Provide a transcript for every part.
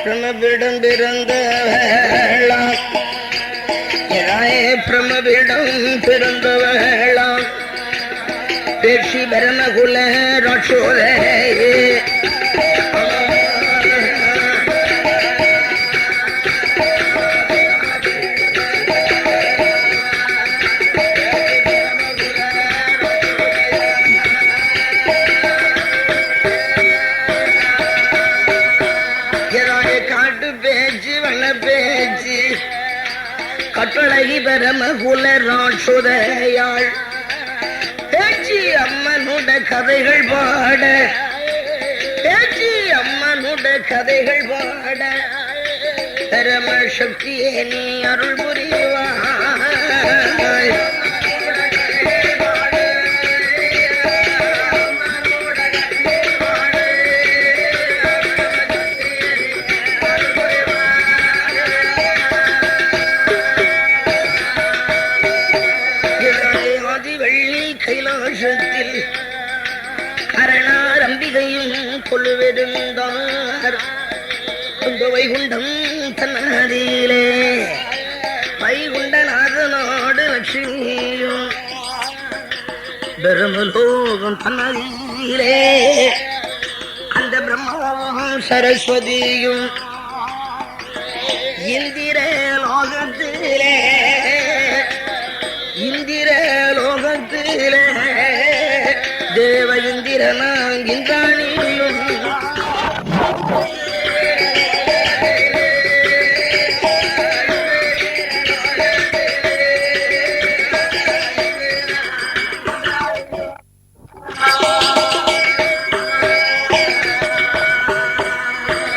பிரமபிடம் பிறந்த வேளாம் பிரமபிடம் பிறந்த வேளாம் பேட்சி பரமகுல ராட்சோதே கட்டளை பரமகுல ராட்சோதையாள் பேச்சி அம்மனுட கதைகள் பாட பேச்சி அம்மனுட கதைகள் பாட பரம சக்தியே நீ அருள் புரிவாய். கொள்ளுவெருந்தார் வைகுண்டம் தன்னதியிலே வைகுண்டநாதனோடு லட்சுமியும் பிரம்மலோகம் தன்னதியிலே அந்த பிரம்மாவும் சரஸ்வதியும் இந்திர லோகத்திலே இந்திர லோகத்திலே தேவ இந்திரனாங்கின்றானியும்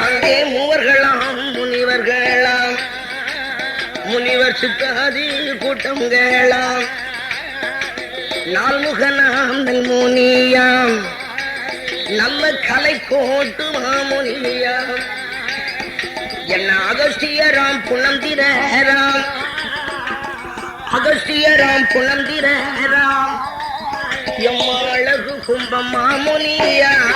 அங்கே மூவர்களாம் முனிவர்களாம் முனிவர் சித்தாதி கூட்டங்களாம் நால்முகனாம் நல்முனியாம் நல்ல கலை கோட்டு மாமுனியாம் என்ன அகஸ்தியராம் புனந்திரராம் அகஸ்தியராம் புனந்திரராம் எம்மழகு கும்பம் மாமுனியாம்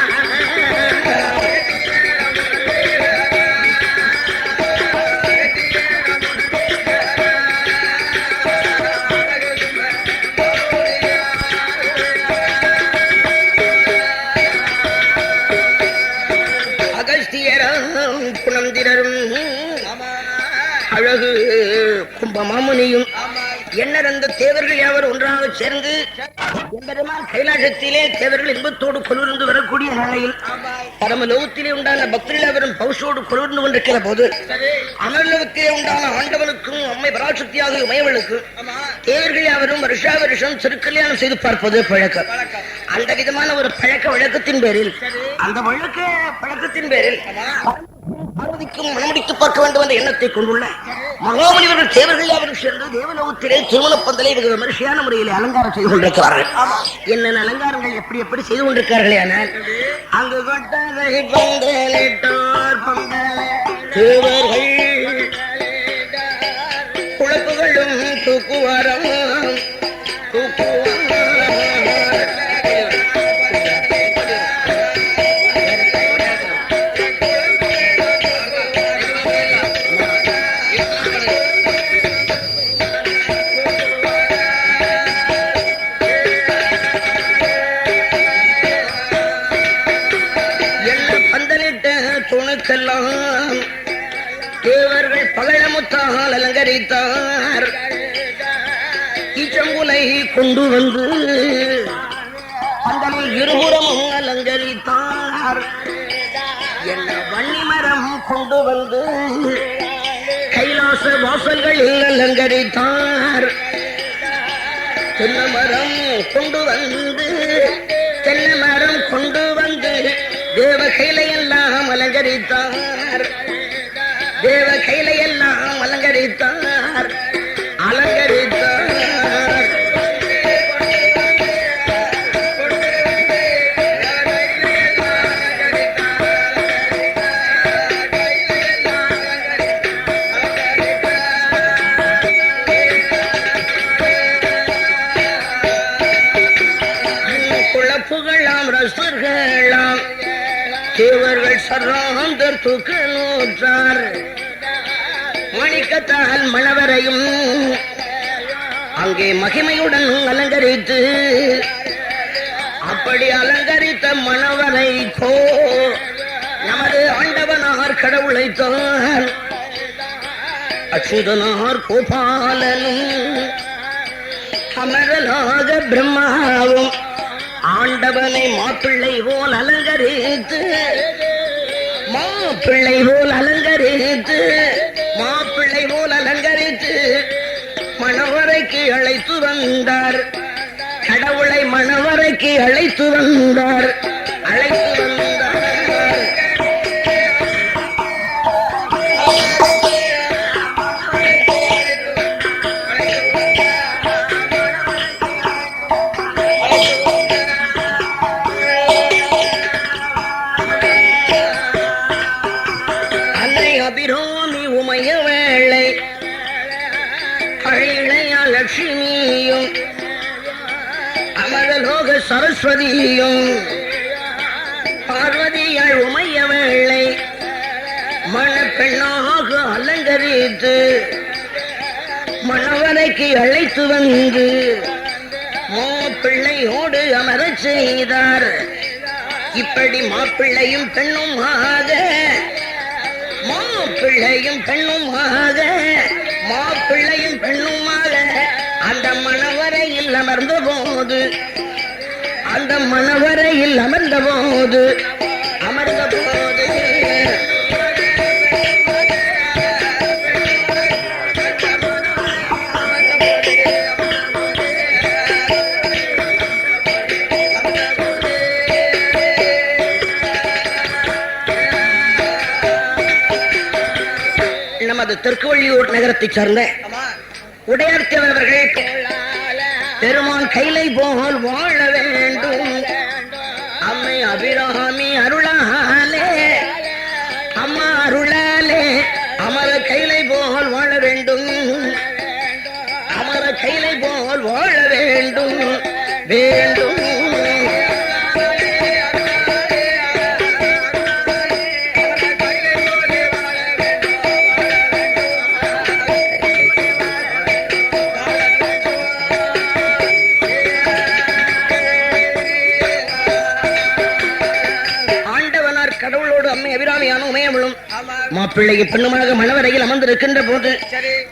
அழகு கும்பமாமுனியும் எண்ணர் அந்த தேவர்கள் யாவர் ஒன்றாக சேர்ந்து கைலாசத்திலே தேவர்கள் இன்பத்தோடு கொலுவிருந்து வரக்கூடிய நிலையில் பரமலோகத்திலே உண்டான பக்தர்கள் அவரும் பௌஷோடு கொலுவிருந்து கொண்டிருக்கிற போது அமர்லோகத்திலே உண்டான ஆண்டவனுக்கும் அம்மை பராசக்தியாக இமயவளுக்கும் தேவர்கள் யாவரும் வருஷா வருஷம் திருக்கல்யாணம் செய்து பார்ப்பது பழக்கம். அந்த விதமான ஒரு பழக்க வழக்கத்தின் பேரில் அந்த பழக்கத்தின் பேரில் பார்வதிக்கும் மனமுடித்து பார்க்க வேண்டும் என்ற எண்ணத்தை கொண்டுள்ள மகாமுனிவர்கள் தேவர்கள் யாவரும் சேர்ந்து தேவலோகத்திலே திருமண பந்தலை விமர்சையான முறையில் அலங்காரம் செய்து கொண்டிருக்கிறார்கள். என்னென்ன அலங்காரங்கள் எப்படி எப்படி செய்து கொண்டிருக்கிறார்களே ஆனால் அங்கு கொட்டதை பந்தலிட்டோர் தேவர்கள் குழப்புகளும் தூக்குவாரம் தேவர்கள் பகழமுத்தால் அலங்கரித்தார். ஈச்சங்குலை கொண்டு வந்து பந்தலில் இருபுறமும் அலங்கரித்தார். என்ன வன்னிமரம் கொண்டு வந்து கைலாச வாசல்களில் அலங்கரித்தார். தென்னமரம் கொண்டு வந்து தென்னமரம் கொண்டு வந்து தேவ கைலையெல்லாம் அலங்கரித்தார். தேவ கைலையெல்லாம் அலங்கரித்தார் அலங்கரித்தார். புகழாம் ரசர்களாம் தேவர்கள் சர்வாந்தர் தூக்க நூற்றார் மாணிக்கத்தால் மணவரையும் அங்கே மகிமையுடன் அலங்கரித்து அப்படி அலங்கரித்த மணவரை கோ நமது ஆண்டவனார் கடவுளைத்தான் அச்சுதனார் கோபாலனும் அமரலாக பிரம்மாவும் ஆண்டவனை மாப்பிள்ளை போல் அலங்கரித்து மாப்பிள்ளை போல் அலங்கரித்து மாப்பிள்ளை போல் அலங்கரித்து மணவரைக்கு அழைத்து வந்தார். கடவுளை மணவரைக்கு அழைத்து வந்தார். அழைத்து வந்தார். அன்னை அபிராமி உமைய வேளை அழைய லட்சுமியும் அமரலோக சரஸ்வதியும் பார்வதியால் உமைய வேளை மணப்பெண்ணாக அலங்கரித்து மணவரைக்கு அழைத்து வந்து மாப்பிள்ளையோடு அமரச் செய்தார். இப்படி மாப்பிள்ளையும் பெண்ணுமாக மாப்பிள்ளையும் பெண்ணுமாக மாப்பிள்ளையும் பெண்ணுமாக அந்த மணவரையில் அமர்ந்த போது அந்த மணவரையில் அமர்ந்த போது நமது திருக்கோழியூர் நகரத்தை சார்ந்த உடையார் தேவர்கள் பெருமான் கைலை போல் வாழ வேண்டும். அம்மை அபிராமி அருளாலே அம்மா அருளாலே அமர கைலை போல் வாழ வேண்டும். அமர கைலை போல் வாழ வேண்டும் வேண்டும். மாப்பிள்ளையை பெண்ணுமாக மணவரையில் அமர்ந்திருக்கின்ற போது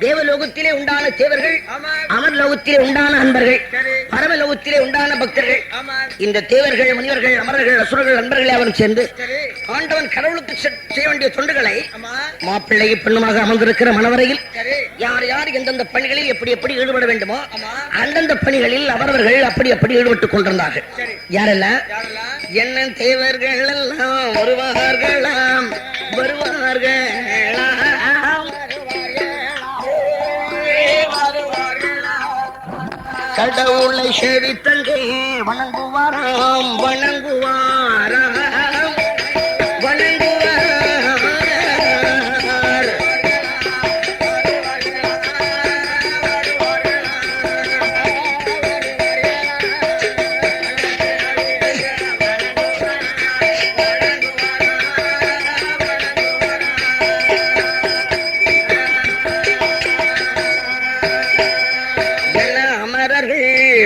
தேவலோகத்திலே உண்டான தேவர்கள் அமர்லோகத்திலே உண்டான அன்பர்கள் பரமலோகத்திலே உண்டான பக்தர்கள் இந்த தேவர்கள் முனிவர்கள் அமரர்கள் அசுரர்கள் அன்பர்களை அவன் சேர்ந்து ஆண்டவன் கடவுளுக்கு செய்ய வேண்டிய தொண்டுகளை மாப்பிள்ளையை பெண்ணுமாக அமர்ந்திருக்கிற மணவரையில் யார் யார் எந்தெந்த பணிகளில் எப்படி எப்படி ஈடுபட வேண்டுமோ அந்தந்த பணிகளில் அவரவர்கள் அப்படி அப்படி ஈடுபட்டுக் கொண்டிருந்தார்கள். யாரெல்லாம் என்ன தேவர்கள் எல்லாம் வருவார்களாம் வருவார்களாம் கடவுளை செவித்தங்கே வணங்குவாராம் வணங்குவாராம் வணங்குவார்.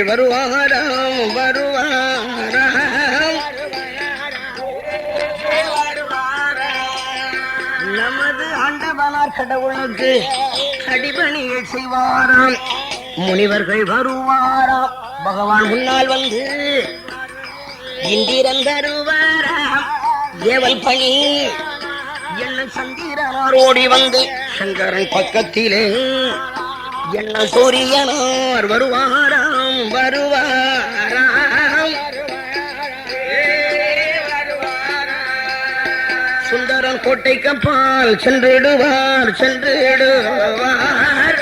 வருவாராம் வருவாராம் நமது ஆண்டவனார் கடவுளுக்கு அடிபணியை செய்வாராம். முனிவர்கள் வருவாராம். பகவான் முன்னால் வந்து இந்திரன் தருவாராம். ஏவல் பணி என்ன சந்திரனார் ஓடி வந்து சங்கரன் பக்கத்திலே என்ன சூரியனார் வருவாராம் வருவாராம். சுந்தரன் கோட்டை கப்பால் சென்றிடுவார் சென்றிடுவார்.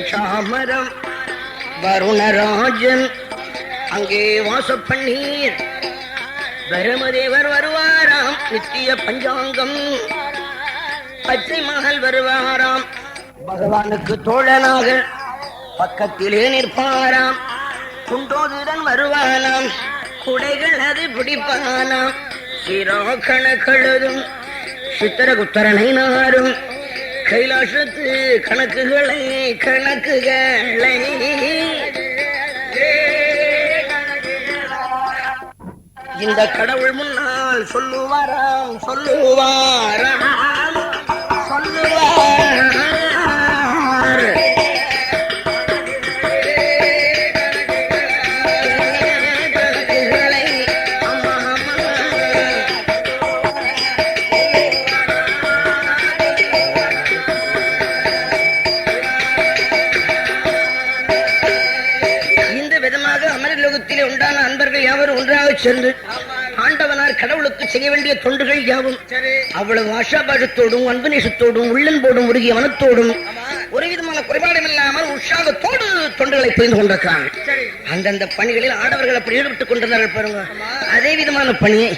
சாமரம் வருணராஜன் அங்கே வாசப்பண்ணீர் பிரமதேவர் வருவாராம். நித்திய பஞ்சாங்கம் பச்சை மகள் வருவாராம். பகவானுக்கு தோழனாக பக்கத்திலே நிற்பாராம். குண்டோதுடன் வருவானாம். குடைகள் அது பிடிப்பானாம். சிராக்கணக்கழுதும் சித்திரகுத்தரனை நாரும் கைலாசத்து கணக்குகளை இந்த கடவுள் முன்னால் சொல்லுவாராம் சொல்லுவார். உண்டான அன்பர்கள் யாவரும் ஒன்றாக சென்று ஆண்டவனார் கடவுளுக்கு செய்ய வேண்டிய தொண்டுகள் யாவும் அவ்வளவு ஆஷாபாஷத்தோடும் அன்பு நேசத்தோடும் உள்ளன்போடும் உருகிய மனத்தோடும் ஒரு விதமான குறைபாடும் இல்லாமல் உற்சாகத்தோடு தொண்டுகளை புரிந்து கொண்டிருக்கிறாங்க. அந்தந்த பணிகளில் ஆடவர்கள் அப்படி ஈடுபட்டுக் கொண்டிருந்தார்கள் பாருங்க. அதே விதமான பணியை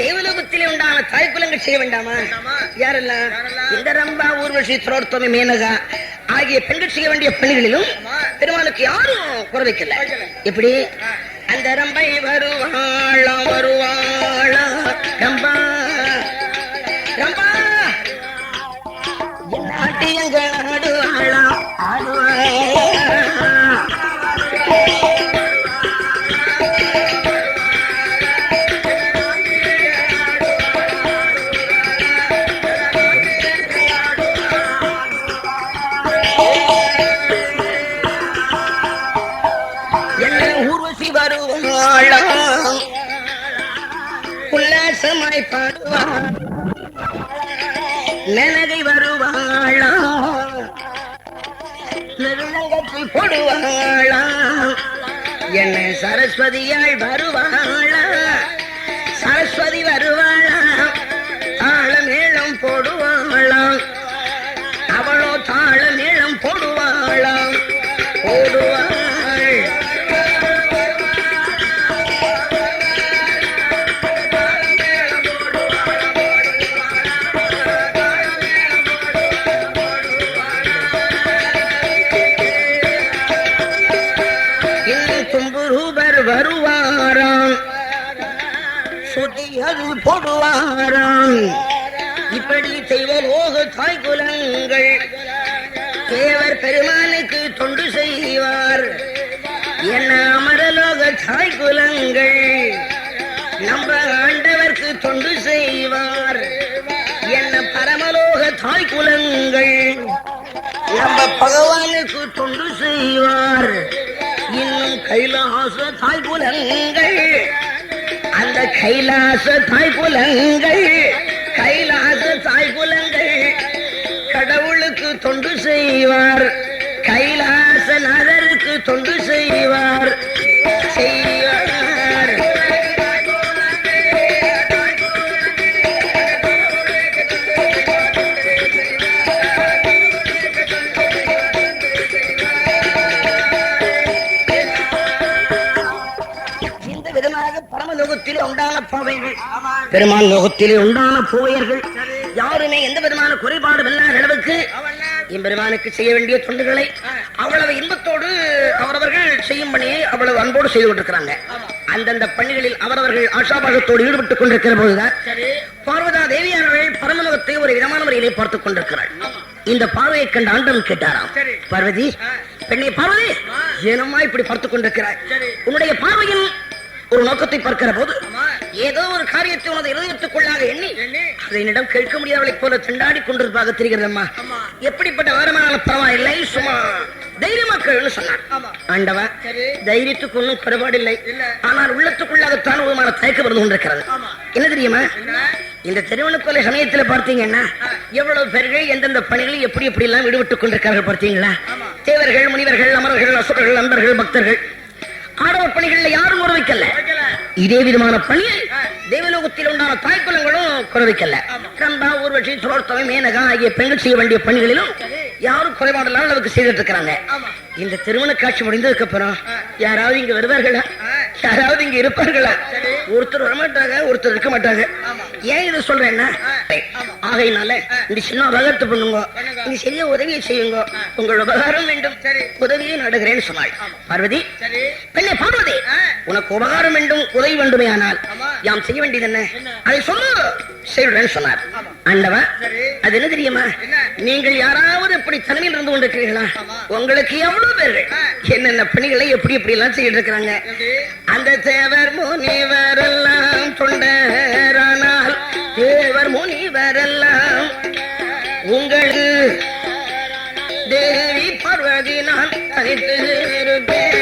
தேவலோகத்திலே உண்டான தாய்க்குலங்கள் செய்ய வேண்டாமா? யாரெல்லாம்? இந்த ரம்பா, ஊர்வசி, திரோர்த்தமி, மேனகா ஆகிய பெண்கள் செய்ய வேண்டிய பணிகளிலும் பெருமாளுக்கு யாரும் குறை வைக்கல. எப்படி? அந்த ரம்பை வருவாளா வருவாளா ரம்பா ரம்பா நாட்டியங்கள் ஆடுவாளா ஆடுவாளா உல்லாசமாய் பாடுவாள். மேனகை வருவாளா நெருங்கத்தில் போடுவாளா என்ன சரஸ்வதியாள் வருவாளா சரஸ்வதி வருவாளா தாள மேளம் போடுவாளா அவளோ தாள மேளம் போடுவாளா போடுவாள். வருவாராம் சுதிகள் போடுவாராம். இப்படி தெய்வலோக தாய்குலங்கள் தேவர் பெருமானுக்கு தொண்டு செய்வார். என்ன அமரலோக தாய்குலங்கள் நம்ம ஆண்டவர்க்கு தொண்டு செய்வார். என்ன பரமலோக தாய்குலங்கள் நம்ம பகவானுக்கு தொண்டு செய்வார். இன்னும் கைலாச தாய்குலங்கள் அந்த கைலாச தாய்குலங்கள் கைலாச தாய்குலங்கள் கடவுளுக்கு தொண்டு செய்வார். கைலாசநாதருக்கு தொண்டு செய்வார் செய்வார். பரமலோகத்திலே உண்டான பாவைகள் பெருமாள் லோகத்திலே உண்டான போவையர்கள் யாருமே எந்த விதமான குறைபாடு இல்லாத அளவுக்கு எம்பெருமானுக்கு செய்ய வேண்டிய தொண்டுகளை அவ்வளவு இன்பத்தோடு அவரவர்கள் செய்யும் பணியை அவ்வளவு அன்போடு செய்து கொண்டிருக்கிறாங்க. அந்தந்த பணிகளில் அவரவர்கள் ஆஷாபாகத்தோடு ஈடுபட்டுக் கொண்டிருக்கிற போதுதான் பார்வதா தேவியானவர்கள் பரமலோகத்தை ஒரு விதமான முறையிலே பார்த்துக் கொண்டிருக்கிறாள். இந்த பார்வையை கண்ட ஆண்டவன் கேட்டாராம், பார்வதி பெண்ணை பார்வதி ஏனம்மா இப்படி பார்த்துக் கொண்டிருக்கிறாய்? உன்னுடைய பார்வையின் ஒரு நோக்கத்தை பார்க்கிற போது ஏதோ ஒரு காரியத்தை உனது இதயத்துக்குள்ளாக எண்ணி அதை என்னிடம் கேட்க முடியாதவளை போல திண்டாடி கொண்டிருப்பாக தெரிகிறதம்மா. எப்படிப்பட்ட வாரமான பரவாயில்லை, சும்மா தைரியமாக்கள் சொன்னார். ஆண்டவா, தைரியத்துக்கு ஒன்றும் குறைபாடில்லை, ஆனால் உள்ளத்துக்குள்ளாகத்தான் ஒரு தயக்கம் இருந்து கொண்டிருக்கிறது. என்ன தெரியுமா? இந்த திருவண்ணாமலை சமயத்துல பார்த்தீங்கன்னா எவ்வளவு பேர்கள் எந்தெந்த பணிகளில் எப்படி எப்படி எல்லாம் ஈடுபட்டுக் கொண்டிருக்கிறார்கள் பார்த்தீங்களா? தேவர்கள், முனிவர்கள், அமரர்கள், அசுரர்கள், நண்பர்கள், பக்தர்கள் ஆடவர் பணிகளில் யாரும் குறைவிக்கல. இதே விதமான பணியை தேவலோகத்தில் உண்டான தாய்க்குலங்களும் குறைவிக்கல. ரம்பா, ஊர்வசி, சுரோர்த்தமை, மேனகா ஆகிய பெண்கள் செய்ய வேண்டிய பணிகளிலும் யாரும் குறைபாடெல்லாம் அளவுக்கு செய்துட்டு இருக்கிறாங்க. இந்த திருமண காட்சி முடிந்ததுக்கு அப்புறம் யாராவது இங்க வருவார்களா? யாராவது இங்க இருப்பார்களா? ஒருத்தர் வரமாட்டாங்க, ஒருத்தர் இருக்க மாட்டாங்க. ஏன் இதை சொல்றேன்னா, ஆகையினால இந்த சின்ன உபகாரத்தை பண்ணுங்க, நீ சரியா உதவியை செய்யுங்க, உங்கள் உபகாரம் வேண்டும், உதவியை நாடுகிறேன்னு சொன்னாள் பார்வதி. பெண்ணே பார்வதி, உனக்கு உபகாரம் வேண்டும், உதவி வேண்டுமே ஆனால் யாம் செய்ய வேண்டியது என்ன, அதை சொல்லு, செய்யுடன் சொன்னார். ஆண்டவா, அது என்ன தெரியுமா, நீங்கள் யாராவது எப்படி தனிமையில் இருந்து கொண்டிருக்கிறீர்களா? உங்களுக்கு எவ்வளவு பேர்கள் என்னென்ன பணிகளை எப்படி எப்படி எல்லாம் செய்யிட்டு இருக்கிறாங்க. அந்த தேவர் முனிவரெல்லாம் தொண்டரானால் தேவர் முனிவரெல்லாம் உங்களுக்கு தேவி பார்வதி நான் தனித்து இருப்பேன்.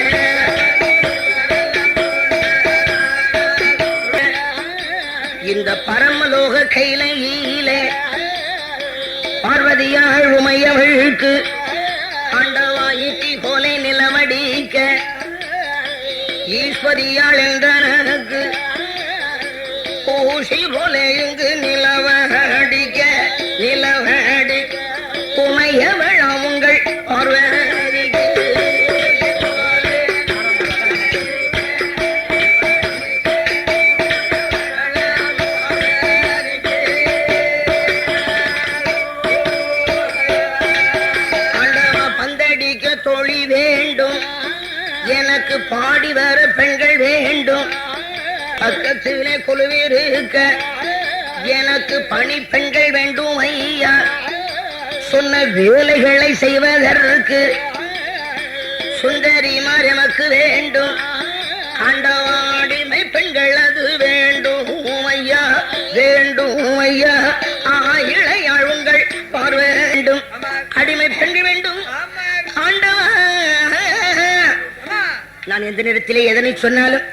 இந்த பரமலோக கையிலே பார்வதியாள் உமையவளுக்கு ஆண்டவாயிட்டி போலே நிலமடிக்க ஈஸ்வரியாள் என்றனக்கு ஊசி போலே இங்கு நிலவடிக்க நிலவடி உமையவள் உங்கள் பார்வதிக்கு தோழி வேண்டும், எனக்கு பாடி வர பெண்கள் வேண்டும், பக்கத்திலே குழுவிருக்க எனக்கு பணி பெண்கள் வேண்டும் ஐயா, சொன்ன வேலைகளை செய்வதற்கு சுந்தரிமார் எமக்கு வேண்டும், ஆண்டவாடிமை பெண்கள் அது வேண்டும் ஐயா, வேண்டும் ஐயா, இளையாள் உங்கள் பார் வேண்டும், அடிமை பெண்கள் வேண்டும். நான் எந்த நேரத்திலே எதனை சொன்னாலும்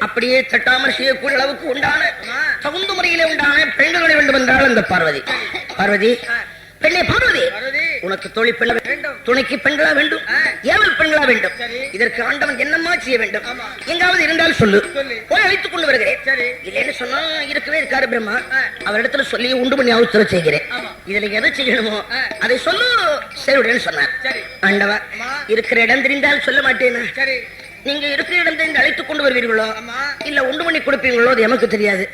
அப்படியே தட்டாமல் செய்யக்கூடிய அளவுக்கு உண்டான தகுந்த முறையிலே உண்டான பெண்களை வேண்டும் என்றால் அந்த பார்வதி. பார்வதி, பெண்ணே பார்வதி, உனக்கு தோழி பெண் வேண்டும், துணைக்கு பெண்களா வேண்டும், ஏவல் பெண்களா வேண்டும். இதற்கு ஆண்டவன் என்னமா செய்ய வேண்டும், எங்காவது இருந்தால் சொல்லு, போய் அழைத்துக் கொண்டு வருகிறேன். இல்லைன்னு சொன்னா இருக்கவே இருக்காரு பிரம்மா, அவரிடத்துல சொல்லி உண்டு பண்ணி அவசர செய்கிறேன். இதுல எதை செய்யணுமோ அதை சொல்லு, செய்யுடன் சொன்னார். ஆண்டவா, இருக்கிற இடம் தெரிந்தால் சொல்ல மாட்டேனா, நீங்க இருக்கிற இடம் தெரிந்து அழைத்துக் கொண்டு வருவீர்களோ இல்ல உண்டு பண்ணி கொடுப்பீங்களோ அது எமக்கு தெரியாது.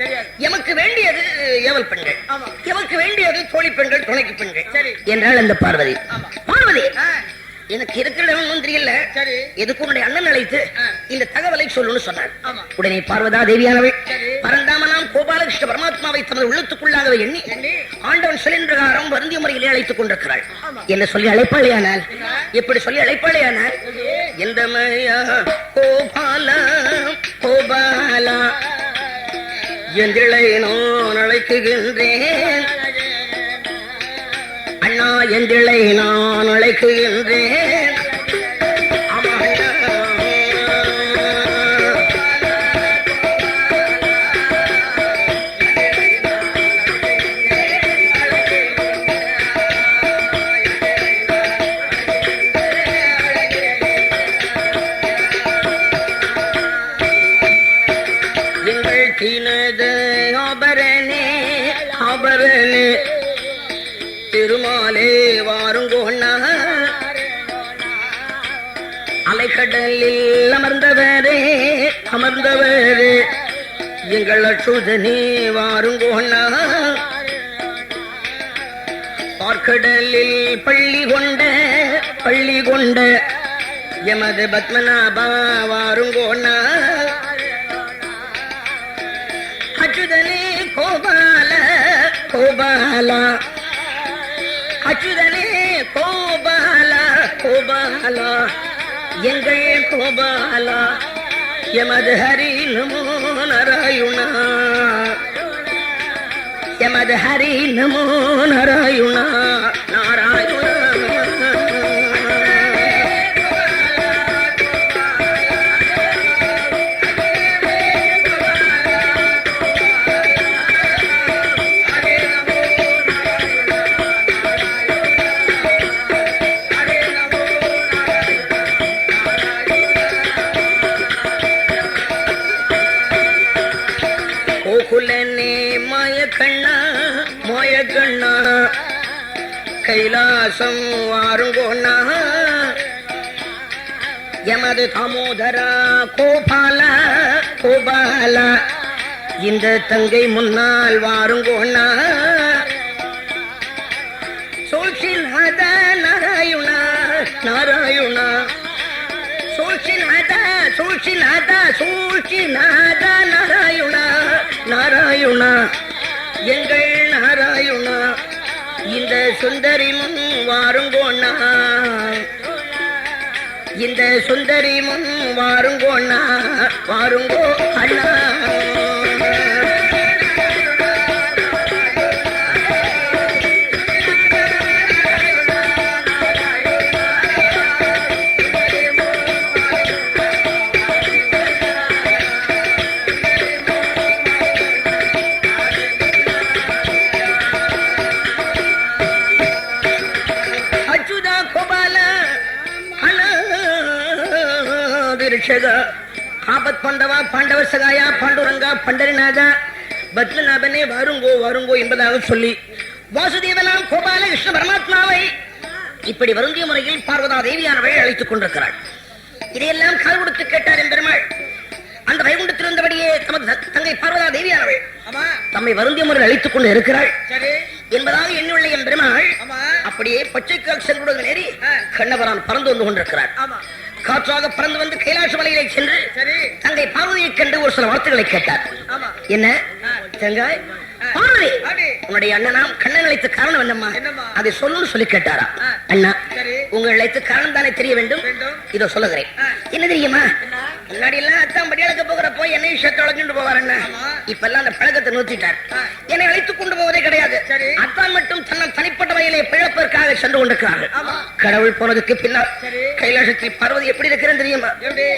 எமக்கு வேண்டியது ஏவல் பெண்கள், எமக்கு வேண்டியது தோழி பெண்கள், துணைக்கு பெண்கள் என்றால் அந்த பார்வதி. பார்வதி, எனக்கு இருக்கிற இடம் தெரியல, எதுக்கு உன்னுடைய அண்ணன் அழைத்து இந்த தகவலை சொல்லுன்னு சொன்னார். உடனே பார்வதா தேவியானவள் பரந்தாமனாம் கோபாலகிருஷ்ண பரமாத்மாவை தமது உள்ளத்துக்குள்ளாகவே எண்ணி ஆண்டவன் சொல்லின் பிரகாரம் வருந்திய முறையிலே அழைத்துக் கொண்டிருக்கிறாள். என்ன சொல்லி அழைப்பாளையானால், எப்படி சொல்லி அழைப்பாளையானால், எந்த மையா கோபாலா கோபாலா எந்திழை நான் அழைக்குகின்றேன், அண்ணா எந்திழை நான் அழைக்குகின்றேன், திருமாலே வாருங்கோண்ணா, அலைக்கடலில் அமர்ந்தவரே அமர்ந்தவரே எங்கள் அச்சுதனே வாருங்கோண்ணா, பார்க்கடலில் பள்ளி கொண்ட எமது பத்மநாபா வாருங்கோண்ணா, அச்சுதனே கோபால கோபாலா அச்சுதனே கோபாலா கோபாலா எங்கள் கோபாலா எமது ஹரி நமோ நாராயணா, எமது ஹரி நமோ நாராயணா நாராயணா. கைலாசம் வாருங்கோண்ணா எமது தாமோதரா கோபாலா கோபாலா இந்த தங்கை முன்னால் வாருங்கோண்ணா சோழ்ச்சிநாத நாராயணா நாராயணா சோழ்ச்சிநாத சோழ்ச்சிநாத சோழ்ச்சிநாத நாராயணா நாராயணா எங்கள் நாராயணா இந்த சுந்தரி முன் வாருங்கோண்ணா இந்த சுந்தரி முன் வாருங்கோண்ணா வாருங்கோ அண்ணா ஆபத் பாண்டவா பாண்டவ சகாயா பாண்டுரங்கா பண்டரிநாதா பத்மநாபனே வாருங்கோ வாருங்கோ என்பதாக சொல்லி வாசுதேவனாம் கோபால கிருஷ்ண பரமாத்மாவை இப்படி வருந்திய முறையில் பார்வதா தேவியானவள் அழைத்துக் கொண்டிருக்கிறாள். இதையெல்லாம் கால் கொடுத்து கேட்டார் பெருமாள். அந்த வைகுண்டத்தில் இருந்தபடியே தமது தங்கை பார்வதா தேவியானவள் தம்மை வருந்திய முறையில் அழைத்துக் கொண்டு இருக்கிறாள் என்பதாக எண்ணுள்ள என் பெருமாள் அப்படியே பச்சை செல்வடுகள் நேரி கண்ணவரான் பறந்து வந்து கொண்டிருக்கிறார். காற்றாக பறந்து வந்து கைலாச மலையிலே சென்று தங்கை பார்வதியை கண்டு ஒரு சில வார்த்தைகளை கேட்டார். என்ன தங்காய் பார்வதி, உன்னுடைய அண்ணனாம் கண்ணன் அழைத்த காரணம் என்னம்மா, அதை சொல்லு சொல்லி கேட்டாரா. அண்ணா, உங்கள் அழைத்த காரணம் தானே தெரிய வேண்டும், இதோ சொல்லுகிறேன். என்ன தெரியுமா, முன்னாடி எல்லாம் அத்தான் படியாளுக்கு போகிறப்போ என்னை விஷயத்தை அழைச்சிட்டு போவார் அண்ணா. இப்ப எல்லாம் அந்த பழக்கத்தை நிறுத்திட்டார். என்னை அழைத்துக் கொண்டு போவதே கிடையாது. அத்தான் மட்டும் தன்னால் தனிப்பட்ட வகையிலே பிழப்பதற்காக சென்று கொண்டிருக்கிறார்கள். கடவுள் போனதுக்கு பின்னால் கைலாசத்தில் பார்வதி எப்படி இருக்கிறேன் தெரியுமா,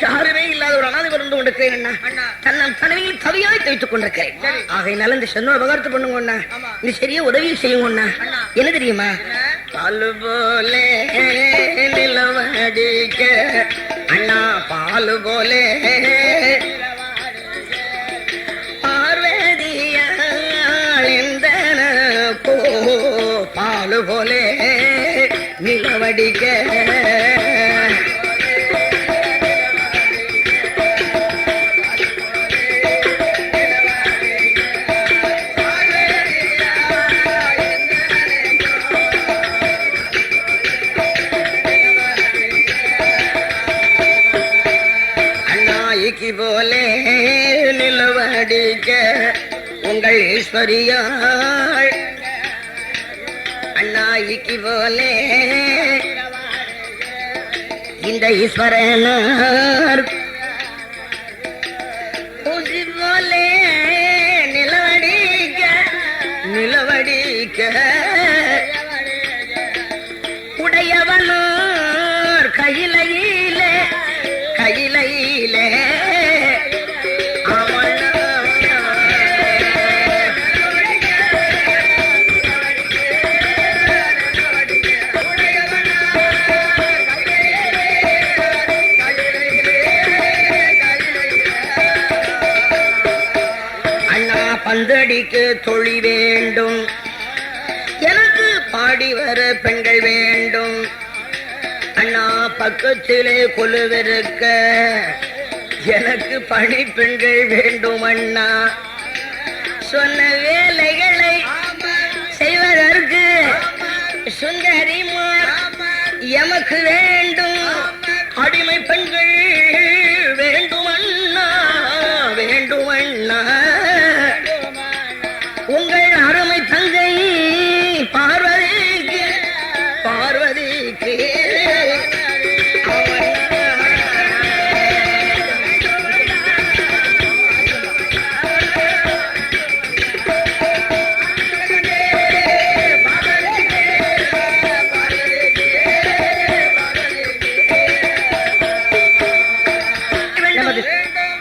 யாருமே இல்லாத ஒரு அனாதை வந்து கொண்டிருக்கிறேன் அண்ணா. தன்னால் தனிமையில் தவியாய் தவித்துக் கொண்டிருக்கிறேன். ஆகையினால இந்த சென்ன விவகாரத்தை பண்ணுங்க அண்ணா, இந்த சரியா உதவி செய்யுங்க அண்ணா. என்ன தெரியுமா, பாலு போலே நிலவடிக்க அண்ணா, பாலு போலே பார்வதியாழ்ந்தன போ, பாலு போலே நிலவடிக்க போலே நிலவடிக்க உங்கள் ஈஸ்வரியாள் அண்ணாய்க்கு போலே இந்த ஈஸ்வரனார் போலே நிலவடிக்க நிலவடிக்க உடையவனார் கையிலையிலே கையிலையிலே பந்தடிக்கு தொழி வேண்டும், எனக்கு பாடி வர பெண்கள் வேண்டும் அண்ணா. பக்கத்திலே கொலுவிருக்க எனக்கு பணி பெண்கள் வேண்டும் அண்ணா. சொன்ன வேலைகளை செய்வதற்கு சுந்தரிமார் எமக்கு வேண்டும், அடிமை பெண்கள் வேண்டும் அண்ணா வேண்டும் அண்ணா. உங்கள் அருமை தங்கை பார்வதிக்கு பார்வதிக்கு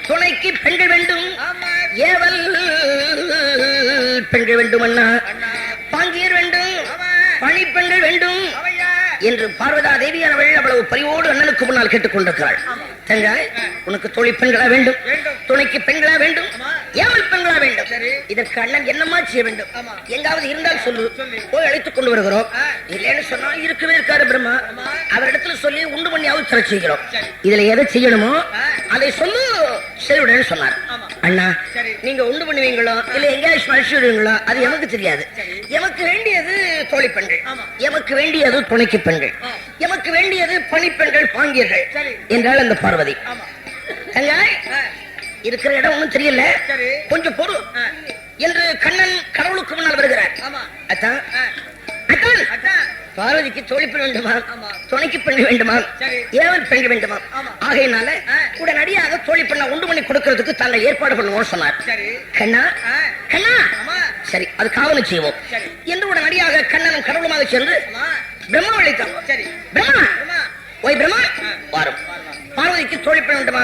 துணைக்கு பெண்கள் வேண்டும், ஏவல் பெண்கள் வேண்டும் அண்ணா, பாங்கியர் வேண்டும், பணிப்பெண்கள் வேண்டும் என்று பார்வதா தேவியானவள் அவ்வளவு பரிவோடு அண்ணனுக்கு முன்னால் கேட்டுக் கொண்டிருக்கிறாள். தங்காய், உனக்கு தொழில் பெண்களா வேண்டும், துணைக்கு பெண்களா வேண்டும், ஏவல் பெண்களா வேண்டும். இதற்கு அண்ணன் என்னமா செய்ய வேண்டும்? எங்காவது இருந்தால் சொல்லு, போய் அழைத்துக் கொண்டு வருகிறோம். இல்லைன்னு சொன்னா இருக்கவே இருக்காரு பிரம்மா, அவரிடத்துல சொல்லி உண்டு பண்ணியாவது தர செய்கிறோம். இதுல எதை செய்யணுமோ அதை சொல்லு செய்யுடன் சொன்னார். அண்ணா நீங்க உண்டு பண்ணுவீங்களோ இல்ல எங்கேயாவது ஸ்மரிச்சுடுவீங்களோ அது எமக்கு தெரியாது. எமக்கு வேண்டியது தோழி பெண்கள், எமக்கு வேண்டியது துணைக்கு பெண்கள், எமக்கு வேண்டியது பணிப்பெண்கள் பாங்கியர்கள் என்றால் அந்த பார்வதி. இருக்கிற இடம் ஒண்ணும் தெரியல, கொஞ்சம் பொறு என்று கண்ணன் கடவுளுக்கு முன்னால் வருகிறார். அத்தான் பார்வதிக்கு தோழி பெண் வேண்டுமா, துணைக்கு பெண் வேண்டுமா, ஏவல் பெண் வேண்டுமா? ஆகையினால உடனடியாக தோழி பெண்ணை உண்டு பண்ணி கொடுக்கிறதுக்கு தாங்கள் ஏற்பாடு பண்ணுவோம் சொன்னார். கண்ணா கண்ணா சரி அது காவலை செய்வோம் என்று உடனடியாக கண்ணனும் கடவுளுமாக சென்று பிரம்மா அழைத்தாங்க. பிரம்மா ஓய் பிரம்மா வாரும், பார்வதிக்கு தோழி பெண் வேண்டுமா,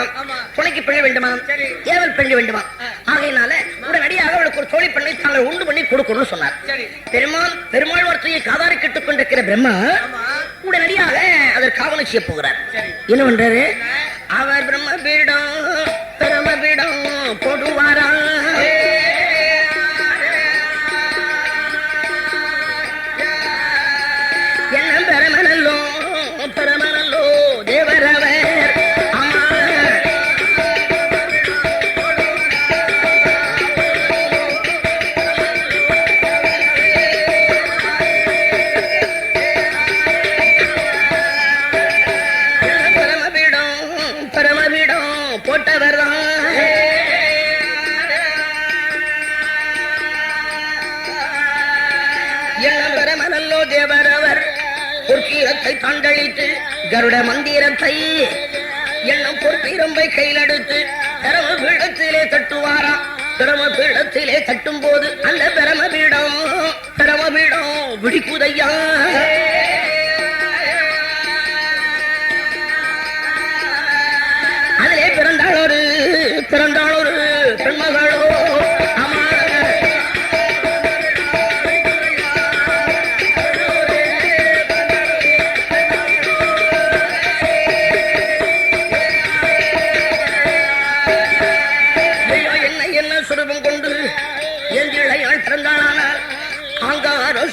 துணைக்கு பெண் வேண்டுமா, ஏவல் பெண் வேண்டுமா? ஆகையினால உடனடியாக அவளுக்கு ஒரு தோழி பெண்ணை தாங்கள் உண்டு பண்ணி கொடுக்கணும்னு சொன்னார். பெருமாள் வார்த்தையை காதாரி கேட்டுக் கொண்டிருக்கிற பிரம்மா உடனடியாக அதற்கு காவலை செய்ய போகிறார். என்ன பண்றாரு? அவர் பிரம்ம பீடம் பிரம்ம பீடம் போடுவாரா, என்ன பெருமனல்லோ பெருமனல்லோ தேவரவர் தாண்டளித்து கருட மந்திரத்தை எண்ணம் பொற்பிரம்பை கையில் எடுத்து பிரம பீடத்திலே தட்டுவாரா. பிரம பீடத்திலே தட்டும் போது அந்த பிரம பீடம் விடிக்குதையா. அதிலே பிறந்தாளொரு பெண்மகளோ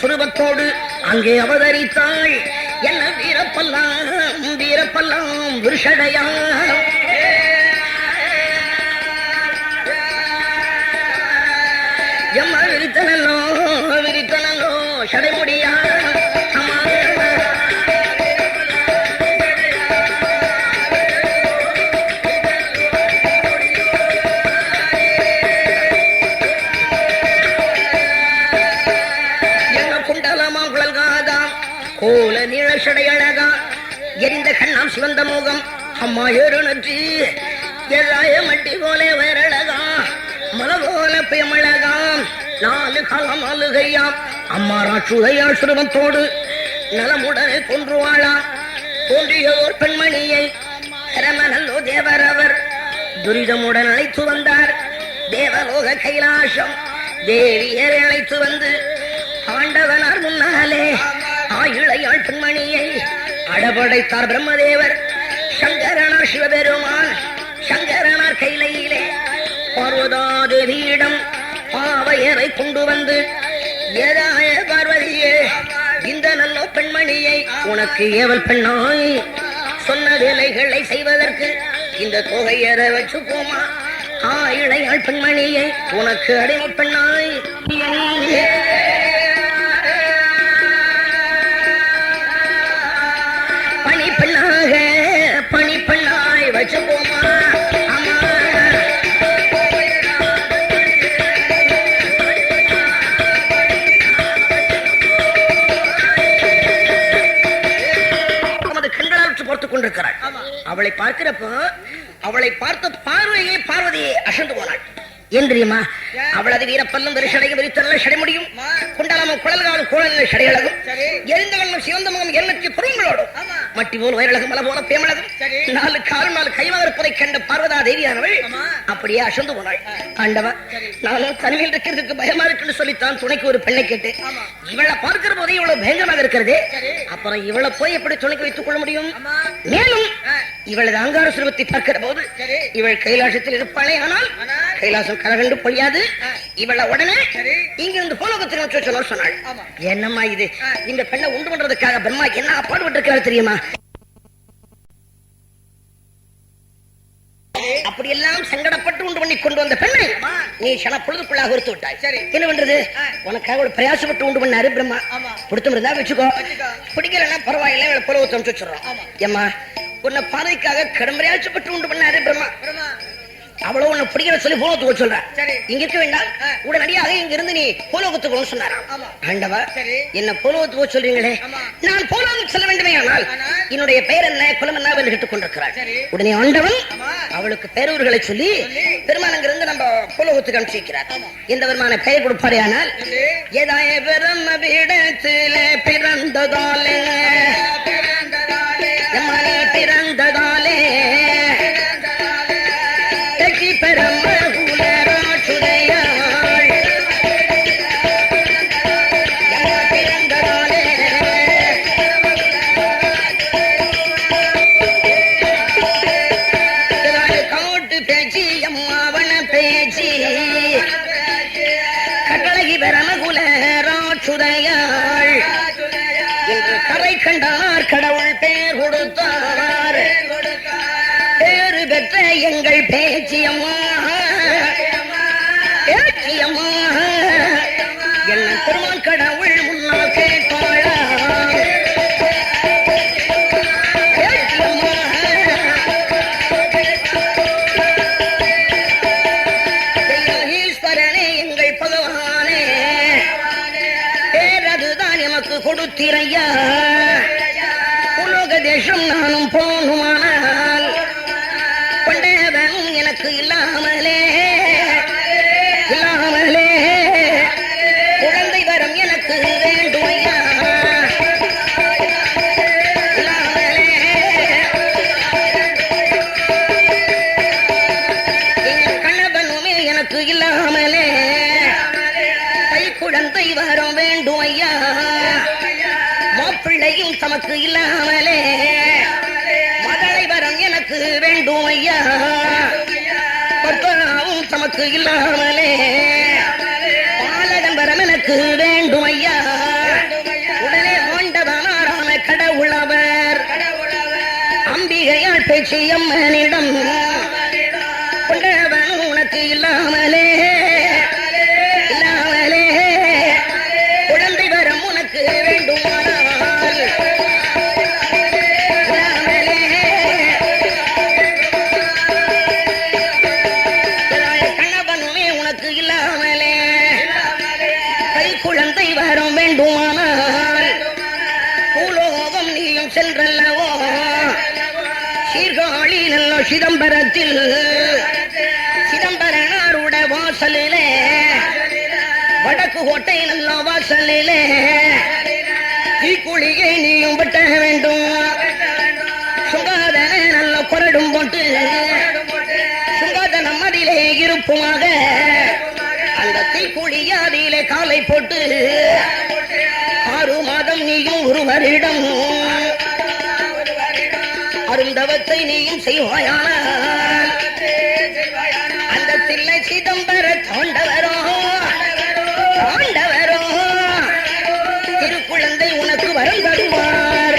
சுரூபத்தோடு அங்கே அவதரித்தாள். என்ன வீரப்பல்லாம் விருஷடையா எம்மா விரித்தனோ சடைமுடியா. கோல நீழசடையழகா எரிந்த கண்ணாம் சிவந்த முகம் அம்மா ஏறு நற்றி எழாய மட்டி போல வேறழகா மலை போல பெயமழகாம் நாலு காலம் அழுகையாம் அம்மா ராட்சுதையாள் சிறுவத்தோடு நலமுடனே கொன்றுவாளா. தோன்றிய ஒரு பெண்மணியை நல்லோ தேவரவர் துரிதமுடன் அழைத்து வந்தார். தேவலோக கைலாசம் தேவியரை அழைத்து வந்து ஆண்டவனார் முன்னாலே இளையாள் பெண்மணியை அடபடைத்தார் பிரம்மதேவர். சங்கரனார் சிவபெருமான் சங்கரனார் கைலையிலே பார்வதாதேவியிடம் பாவையரை கொண்டு வந்து ஏதாய பார்வதியே இந்த நல்ல பெண்மணியை உனக்கு ஏவல் பெண்ணாய் சொன்ன வேலைகளை செய்வதற்கு இந்த தொகையரை வச்சு போமா. இளையாள் பெண்மணியை உனக்கு அடிமை பெண்ணாய் பணிப்பெண்ணாய் வச்சு போமா. நமது கண்களால் பார்த்துக் கொண்டிருக்கிறாள். அவளை பார்க்கிறப்போ அவளை பார்த்த பார்வையே பார்வதியை அசந்து போனாள். ஏன் தெரியுமா? அவளது வீரப்பல்லும் வெறிசடையும் வெறித்தல்ல சடை முடியும், குண்டலமும் குழல்காலும் கோழல் சடையழகும், எரிந்தவண்ணும் சிவந்த முகம் எண்ணத்தி புறங்களோடும், மட்டி போல் வயரழகும் மலை போல பேமழகும், நாலு காலம் நாலு கைவாக இருப்பதை கண்ட பார்வதா தேவியானவள் அப்படியே அசந்து போனாள். ஆண்டவா, நானும் தனிமையில் இருக்கிறதுக்கு பயமா இருக்குன்னு சொல்லித்தான் துணைக்கு ஒரு பெண்ணை கேட்டு இவளை பார்க்கிற போதே இவ்வளவு பயங்கரமாக இருக்கிறது. அப்புறம் இவளை போய் எப்படி துணைக்கு வைத்துக் கொள்ள முடியும்? மேலும் இவளது அங்கார சுரூபத்தை பார்க்கிற போது இவள் கைலாசத்தில் இருப்பாளே, ஆனால் கைலாசம் கரகண்டு பொழியாது. இவள உடனே இங்க இருந்து போலோகத்துக்கு சொல்ல சொன்னாள். என்னம்மா இது? இந்த பெண்ணை உண்டு பண்றதுக்காக பிரம்மா என்ன பாடுபட்டு இருக்கிறார் தெரியுமா? அப்படியெல்லாம் சங்கடப்பட்டு உண்டு பண்ணி கொண்டு வந்த பெண்ணை நீ சன பொழுதுக்குள்ளாக ஒருத்து விட்டாய். என்ன பண்றது? உனக்காக ஒரு பிரயாசப்பட்டு உண்டு பண்ணாரு பிரம்மா. பிடித்தம் இருந்தா வச்சுக்கோ, பிடிக்கலன்னா பரவாயில்ல, புலவத்தை வச்சுறோம். ஏமா உன்னை பாதைக்காக கடும் பிரயாசப்பட்டு உண்டு பண்ணாரு பிரம்மா. அவ்வளவு உன்னை பிடிக்கிற சொல்லி போலோகத்துக்கு சொல்ற. இங்க இருக்க வேண்டாம், உடனடியாக இங்க இருந்து நீ போலோகத்துக்கு சொன்னாராம். ஆண்டவா, என்ன போலோகத்துக்கு சொல்றீங்களே, நான் போலோகத்துக்கு செல்ல வேண்டுமே, ஆனால் என்னுடைய பெயர் என்ன, குலம் என்ன என்று கேட்டுக் கொண்டிருக்கிறார். உடனே ஆண்டவன் அவளுக்கு பேரூர்களை சொல்லி பெருமானங்கிருந்து நம்ம போலோகத்துக்கு அனுப்பிச்சிருக்கிறார். எந்த விதமான பெயர் கொடுப்பாரே, ஆனால் ஏதாய பெரும் பீடத்திலே பிறந்ததாலே பிறந்ததாலே கண்டார் கடவுள் பேர் கொடுத்தார். பேரு பெற்ற எங்கள் பேச்சியம்மா பேச்சியம்மா என்ன பெருமாள் கடவுள் முன்னால் கேட்பாளா? ஈஸ்வரனே எங்கள் பகவானே, பேரதுதான் எமக்கு கொடுத்திரையா. தேசம் நானும் போனுமானால் கொண்டேவன் எனக்கு இல்லாமலே இல்லாமலே குழந்தை வரம் எனக்கு வேண்டுமையா இல்லாமலே என் கணவனுமே எனக்கு இல்லாமலே கை குழந்தை வரம் வேண்டுமையா. மாப்பிள்ளையும் தமக்கு இல்லாமலே மகளை வரம் எனக்கு வேண்டும் ஐயா. பர்த்தாவும் தமக்கு இல்லாமலே பாலகன் வரம் எனக்கு வேண்டும் ஐயா. உடனே ஆண்டவனாரான கடவுளவர் அம்பிகையால் பேச்சு அம்மனிடம் கொண்டவன் உனக்கு இல்லாமலே இல்லாமலே குழந்தை வரம் உனக்கு வேண்டுமானால் பூலோகம் நீயும் சென்றல்லவோ சீர்காழி நல்ல சிதம்பரத்தில் சிதம்பரனாருட வாசலிலே வடக்கு கோட்டை நல்ல வாசலிலே தீக்குழியை நீயும் வெட்ட வேண்டும். சுங்காதன நல்ல கொரடும் போட்டு சுங்காதனம் அதிலே இருப்புமாக அந்த தீக்குழியாதிலே காலை போட்டு 6 மாதம் நீயும் ஒருவரிடம் அருந்தவத்தை நீயும் செய்வாயானால் அந்த தில்லை சிதம்பர தாண்டவரோ தாண்டவரோ திருக்குழந்தை உனக்கு வரம் தருவார்.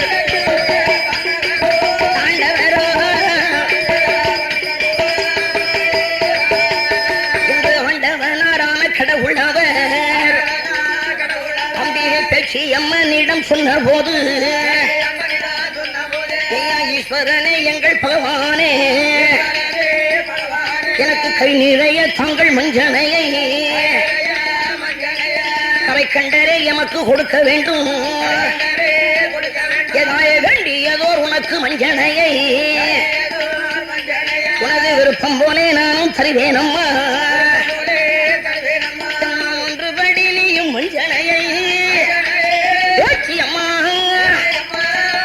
தாண்டவரோ இந்த ஆண்டவனாரான கடவுளவர் அம்பிகை பேச்சு அம்மனிடம் சொன்ன போது, ஈஸ்வரனே எங்கள் பகவானே, எனக்கு கை நிறைய தாங்கள் மஞ்சனையை கரை கண்டரே எமக்கு கொடுக்க வேண்டும். எதாய வேண்டியதோர் உனக்கு மஞ்சனையை உனது விருப்பம் போலே நானும் தருவேனம்மா. ஒன்றுபடி நீயும் மஞ்சனையை அம்மா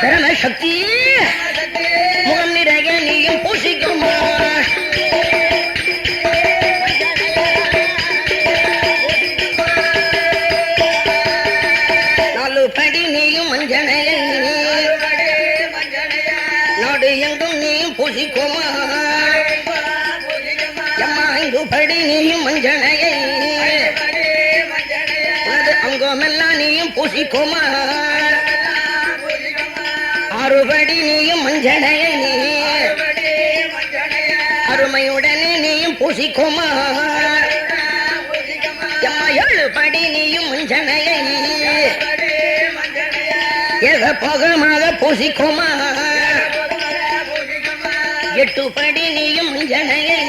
பரம சக்தி முகம் நிறைய நீயும் பூசிக்குமா. நாடு எங்கும் நீ பூசிக்குமா. எம்மா இங்கு படி நீயும் மஞ்சனையை அங்கமெல்லாம் நீயும் பூசிக்கோமா 6 படி நீயும் மஞ்சனையை அருமையுடனே நீயும் பூசிக்கோமா 7 படி நீயும் மஞ்சனையை எத போகமாக பூசிக்கோமா 8 படி நீயும் மஞ்சனையை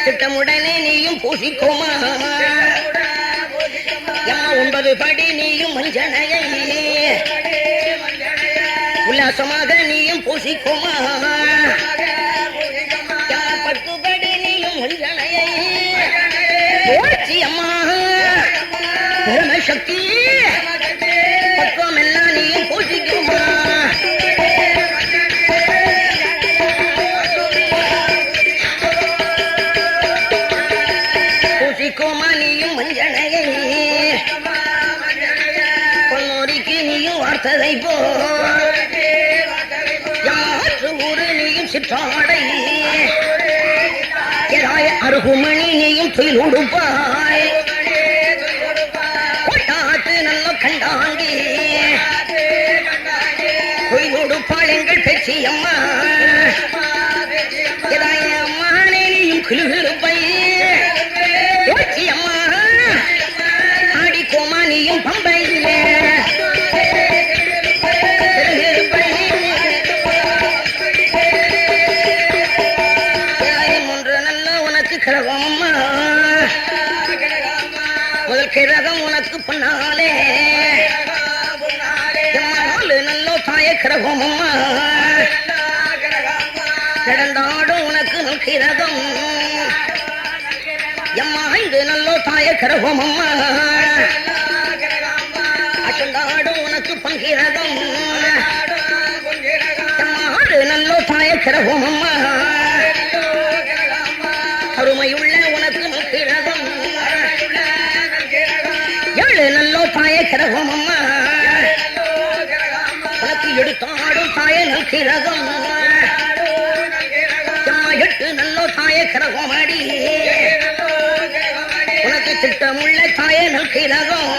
திட்டமுடனே நீயும் பூசிக்கோமா 9 படி நீயும் மஞ்சனையை உல்லாசமாக நீயும் பூசிக்கோமா 10 படி நீயும் மஞ்சனையை ஓச்சி அம்மா பரமசக்தி பக்குவம் எல்லாம் நீயும் பூசிக்குமா பூசிக்கோமா நீயும் மஞ்சனையை பொன்னோரிக்கு நீயும் வார்த்ததை போ ஊரு நீயும் சிற்றாடை அருகுமணி நீயும் துயில் உடுப்பாய் கொட்டாத்து நல்ல கண்டாண்டி துயில் உடுப்பாள் எங்கள் பேச்சி அம்மா அம்மானே நீயும் கிளுகிழுப்பை பேச்சி அம்மா ஆடிக்கோமா நீயும் பம்பையிலே கிரகம்மா முதல் கிரகம் உனக்கு பண்ணாலே 4 நல்லோ தாய கிரகமம்மா நடந்தாடும் உனக்கு கிரகம் 5 நல்லோ தாய கிரகமம்மா அசந்தாடும் உனக்கு பங்கிரகம் 6 நல்லோ தாய கிரகமம்மா அருமையுள்ள உனக்கு கிரகம் 7 நல்லோ தாய கிரகம் அம்மா உனக்கு எடுத்தாடும் தாய நல்கிரகம் 8 நல்லோ தாய கிரகம் அடி உனக்கு திட்டமுள்ள தாய நல்கிரகம்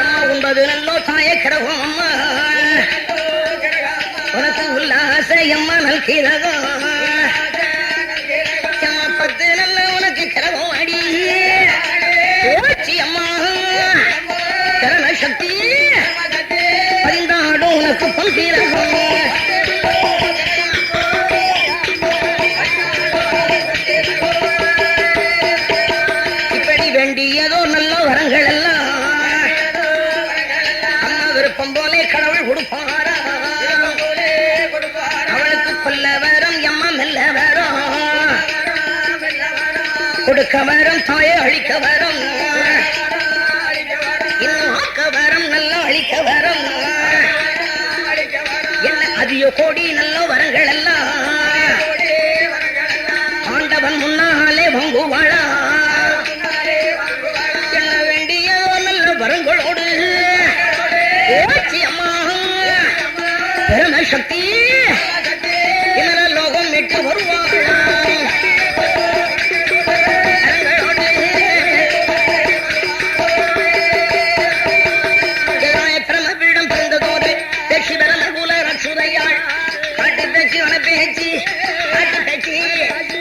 9 நல்லோ தாய கிரகம் அம்மா உனக்கு உல்லாச அம்மா நல்கிரகம் 10 நல்ல உனக்கு கிரகம் அடி ஓச்சி அம்மா கரண சக்தி 16 உனக்கு பங்கிரகம் இப்படி வேண்டியதோ நல்ல வரங்கள் எல்லாம் அம்மா விருப்பம் போலே கடவுள் கொடுப்பாரா அவளுக்கு கொல்ல வரம் எம்மா மெல்ல வரம் கொடுக்க வரம் தாய அழிக்க வரம் இன்னும் ஆக்க வரம் நல்ல அழிக்க வரம் என்ன அதிக கோடி நல்ல வரங்கள் எல்லாம் ஆண்டவன் முன்னாலே வங்குவாழா என்ன வேண்டிய நல்ல வரங்களோடு ஓச்சி அம்மா பெருமை சக்தி என்ன லோகம் மீட்டு வருவாள்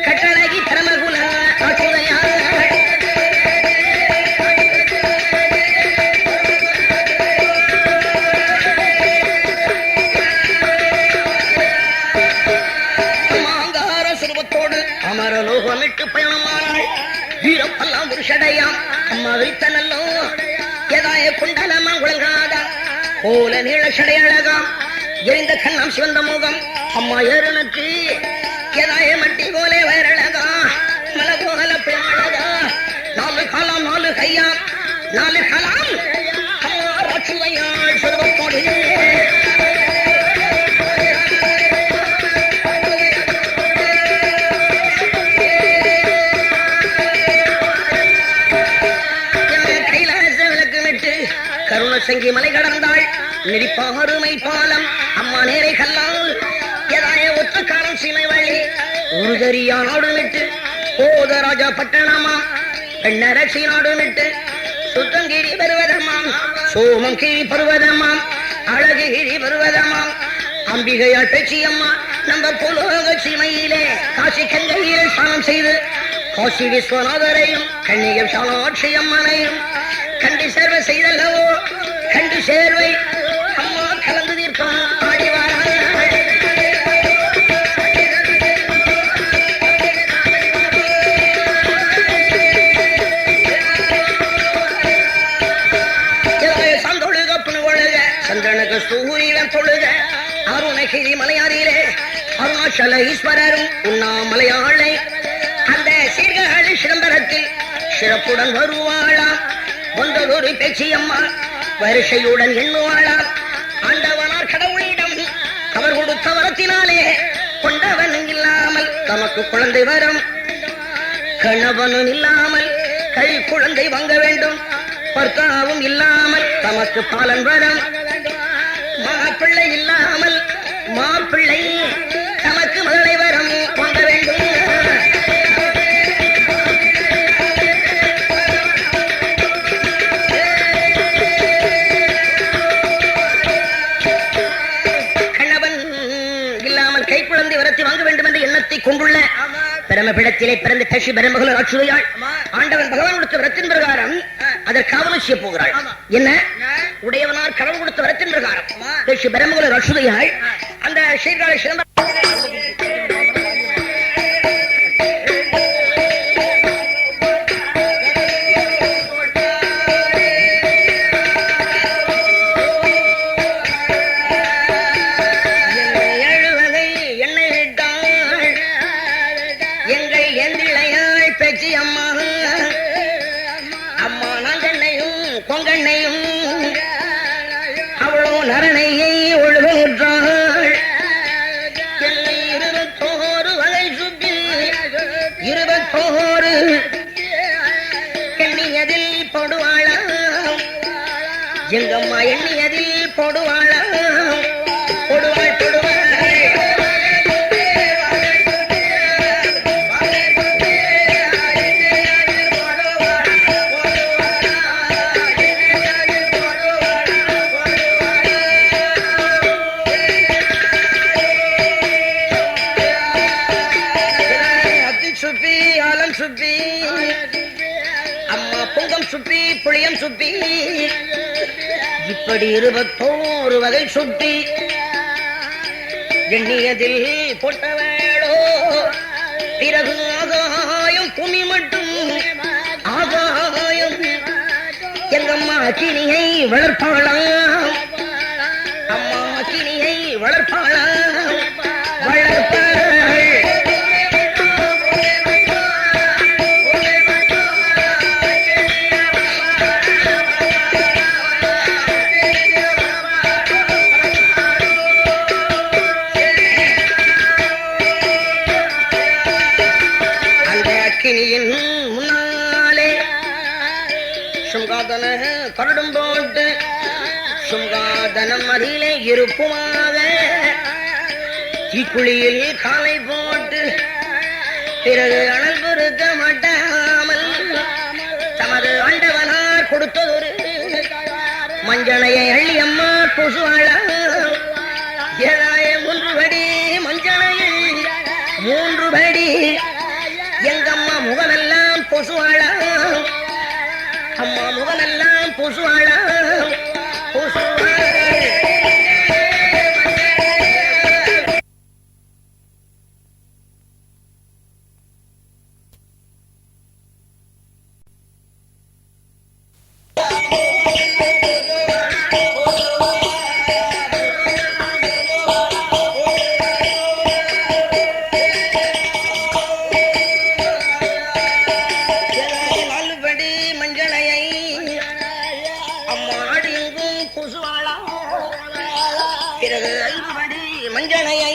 கட்டழகி பரமகுல மாங்கார சுருவத்தோடு அமரலோகமிட்டு பயணமானாள் வீரம் எல்லாம் ஒரு ஷடையாம் அம்மா வைத்த நல்லோ எதாய குண்டலமா உலகாதா போல நீள ஷடை அழகாம் எரிந்த கண்ணம் சிவந்த முகம் அம்மா ஏறனுக்கு எதாய மட்டி போலே வயரழகா மலை போகல பெண்ணழகா 4 காலம் 4 கையாம் 4 காலம் அம்மா ரச்சுவையாள் சுருவத்தோடு கைலாச விளக்கு விட்டு கருணசங்கி மலை கடந்தாள் நெறிப்பாருமை பாலம் அம்மா நேரை கல்லால் எதாய ஒற்ற காலம் சீமை வழி ஒரு தரியா நாடு விட்டு போதராஜா பட்டணமா பெண்ணரசி நாடு விட்டு சுத்தங்கிரி பருவதமாம் சோமம் கிரி பருவதமாம் அழகிரி பருவதமாம் அம்பிகையால் பேச்சியம்மா நம்ம புலோக சீமையிலே காசி கங்கையிலே ஸ்நானம் செய்து காசி விஸ்வநாதரையும் கண்ணியம் சாலாட்சி அம்மனையும் கண்டி சேர்வை செய்தல்லவோ கண்டு சேர்வை அம்மா கலந்து தீர்க்கும் சந்திரனுக்கு சூரியன் தொழுக அருணகிரி மலையாரிலே அருணாச்சல ஈஸ்வரரும் உண்ணாமலையாளை அந்த சீர்காழி சிதம்பரத்தில் சிறப்புடன் வருவாளாம் ஒன்றொரு பேச்சியம்மா வரிசையுடன் எண்ணுவாளாம் ஆண்டவனார் கடவுளிடம் அவர் கொடுத்த வரத்தினாலே கொண்டவன் இல்லாமல் தமக்கு குழந்தை வரும் கணவனும் இல்லாமல் கை குழந்தை வாங்க வேண்டும் பர்த்தாவும் இல்லாமல் தமக்கு பாலன் வரும் மாப்பிள்ளை இல்லாமல் மாப்பிள்ளை தமக்கு மகளை வரம் வாங்க வேண்டும் கணவன் இல்லாமல் கை குழந்தை வரத்தை வாங்க வேண்டும் என்ற எண்ணத்தை கொண்டுள்ள பிரமபிடத்திலே பிறந்த கஷி பெருமகள் ஆட்சுவையாள் ஆண்டவன் பகவான் கொடுத்த வரத்தின் பிரகாரம் அதற்கு அவசிய போகிறாள் என்ன உடையவனார் கடவுள் கொடுத்த வரத்தின் பிரகாரம் கஷி பெருமகள் ஆட்சுவையாள் அந்த சீர்காழி சிதம்பரம் எங்கம்மா எண்ணியதில் போடுவாளா போடுவாள் போடுவாள் அத்தி சுப்பி ஆலம் சுப்பி அம்மா பொங்கம் சுப்பி புளியம் சுப்பி இப்படி 21 வகை சுட்டி எண்ணியதில் போட்டவேளோ பிறகு ஆகாயம் பூமி மட்டும் ஆகாயம் எங்கம்மா கிணியை வளர்ப்பாளாம் அம்மா கிணியை வளர்ப்பாளாம் வளர்ப்பாள் முன்னாலே சுங்காதன கரடும் போட்டு சுங்காதனம் அதிலே இருப்புமாக தீக்குழியில் காலை போட்டு பிறகு அனல் பொறுக்க மாட்டாமல் தமது ஆண்டவனார் கொடுத்ததொரு மஞ்சளையை அள்ளி அம்மா பொசுவாளா 3 படி மஞ்சளையில் 3 படி எங்கம்மா முகமெல்லாம் பொசுவாளா அம்மா முகமெல்லாம் பொசுவாளா மஞ்சளையை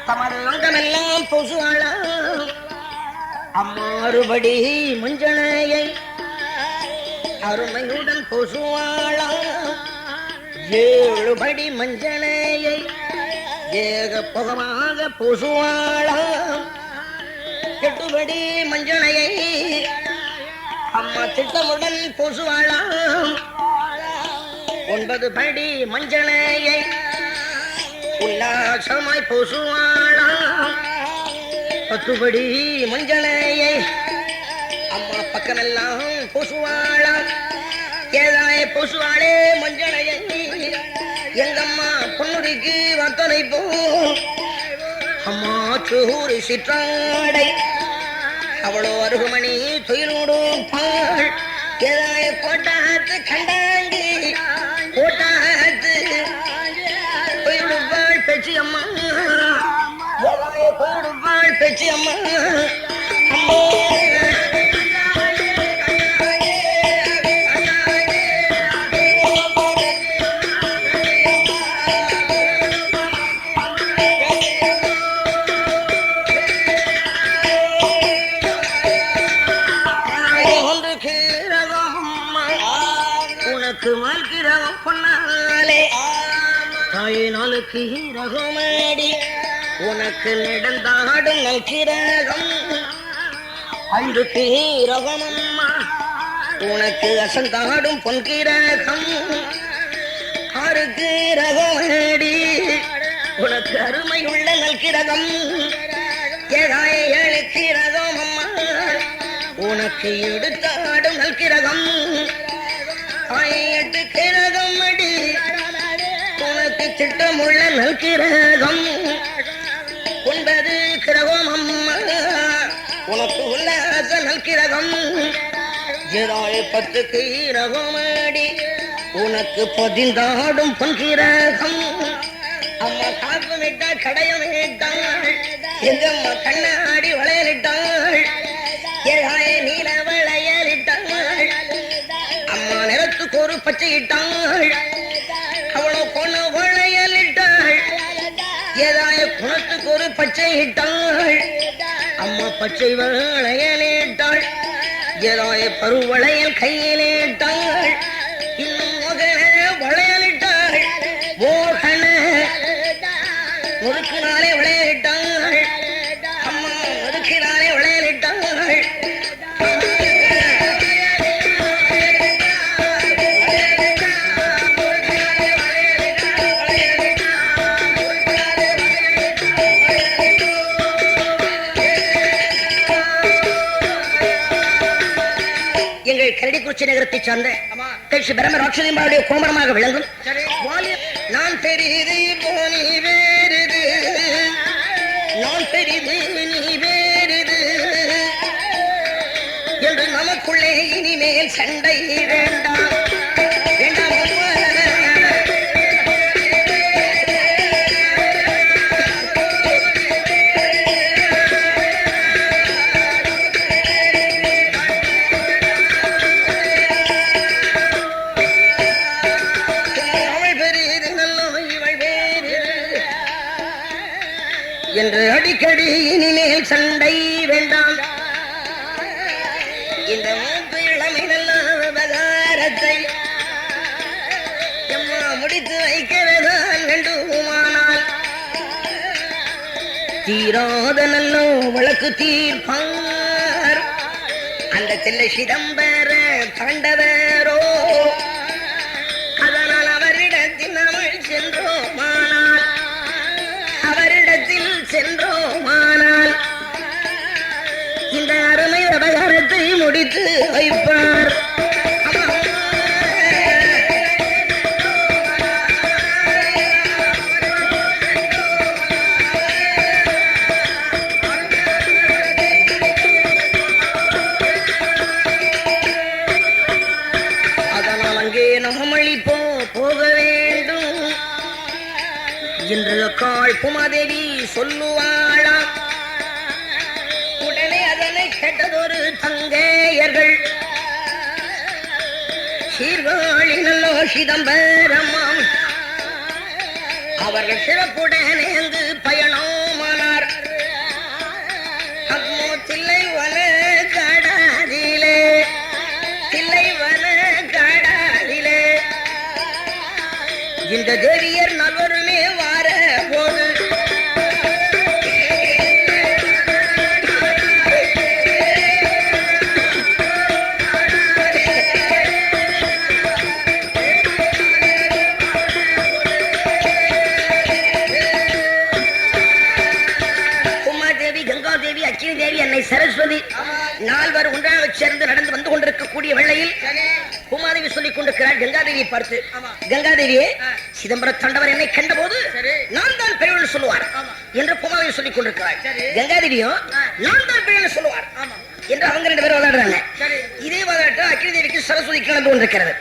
தமது அங்கமெல்லாம் பொசுவாளா அம்மாறுபடி மஞ்சளையை அருமையுடன் பொசுவாளா 7 படி மஞ்சளையை ஏக புகமாக பூசுவாளாம் கெட்டுபடி மஞ்சளையை அம்மா திட்டமுடன் பூசுவாளாம் 9 படி மஞ்சளையை உல்லாசமாய் பூசுவாளாம் 10 படி மஞ்சளையை அம்மா பக்கமெல்லாம் பூசுவாளாம் ஏதாய பூசுவாளே மஞ்சளையை எங்கம்மா பொன்னுரிக்கு வத்தனை போ அம்மா சூறு சிற்றாடை அவளோ அருகுமணி தொழிலோடும் பாள் ஏதாய கோட்டாத்து கண்டாங்கி கோட்டாத்து தொழிலுப்பாள் பேச்சு அம்மா ஏதாய கோடுப்பாள் பேச்சு அம்மா அம்மா தாயினாலுக்கு ரகுமாடி உனக்கு நடந்தாடும் நல்கிரகம் அழுக்கு ரகமம்மா உனக்கு அசந்தாடும் பொன்கிரகம் ஆருக்கு ரகமாடி உனக்கு அருமையுள்ள நல்கிரகம் ஏதாய ஏழுக்கு ரகமம்மா உனக்கு எடுத்தாடும் நல்கிரகம் 8 கிரகம் அடி உனக்கு திட்டமுள்ள நல்கிரகம் 9 கிரகம் அம்மா உனக்கு உல்லாச நல்கிரகம் ஏதாய 10 கிரகம் அடி உனக்கு பதிந்தாடும் பொன்கிரகம் அம்மா காப்பு விட்டாள் கடையம் விட்டாள் எங்கம்மா கண்ணாடி வளையலிட்டாள் ஏதாய நீல வளையலிட்டாள் அம்மா நிறத்துக்கு ஒரு பச்சையிட்டாள் அவளோ பொண்ண வளையலிட்டாள் ஏதாய குணத்துக்கு ஒரு பச்சையிட்டாள் அம்மா பச்சை வளையலிட்டாள் ஏதாய பருவளையல் கையிலிட்டாள் இன்னும் மோகன வளையலிட்டாள் மோகன முறுக்கினாலே விளையாடிட்டாள் அம்மா முறுக்கினாலே விளையாடிட்டாள் எங்கள் கரடிக்குறிச்சி நகரத்தை சார்ந்த கட்சி பிரம ராட்சதியம்பாவுடைய கோமரமாக விளங்கும் நான் பெரிது போனி வேறுது நான் பெரிது நீ வேறுது என்று நமக்குள்ளே இனிமேல் சண்டை வேண்டாம் வேண்டாம் என்று அடிக்கடி இனிமேல் சண்டை வேண்டாம் இந்த மூப்பு இளமை நல்ல விவகாரத்தை எம்மா முடித்து வைக்கிறதான் வேண்டுமானால் தீராத நல்ல வழக்கு தீர்ப்பார் அந்த செல்ல சிதம்பர தாண்டவரோ அதனால் அவரிடத்தில் அவள் சென்றோமானால் அவரிடத்தில் சென்றோமானால் இந்த அருமை விவகாரத்தை முடித்து வைப்பார் அதனால் அங்கே நம்மளிப்போ போக வேண்டும் என்று காள் புமாதேவி சொல்லுவாளா உடனே அதனை கேட்டதொரு தங்கையர்கள் சீர்காழி நல்லோ சிதம்பரமாம் அவர்கள் சிறப்புடனே அங்கு பயணமானார் அம்மோ தில்லை வன காடாதிலே தில்லை வன காடாதிலே இந்த தேவியர் நல்வருமே வார போது சரஸ்வதி நால்வர் ஒன்றாக சேர்ந்து நடந்து வந்து கொண்டிருக்கக்கூடிய வேளையில் பூமாதேவி சொல்லிக் கொண்டிருக்கிறார் கங்காதேவியை பார்த்து, கங்காதேவியே, சிதம்பர தாண்டவர் என்னை கண்ட போது நான் தான் பெரியவள் சொல்லுவார் என்று பூமாதேவி சொல்லிக் கொண்டிருக்கிறார். கங்காதேவியும் நான் தான் பெரியவள் சொல்லுவார் என்று அவங்க 2 பேரும் விளையாடுறாங்க. இதே விளையாட்டு அக்கினி தேவிக்கு சரஸ்வதிக்கு நடந்து கொண்டிருக்கிறது.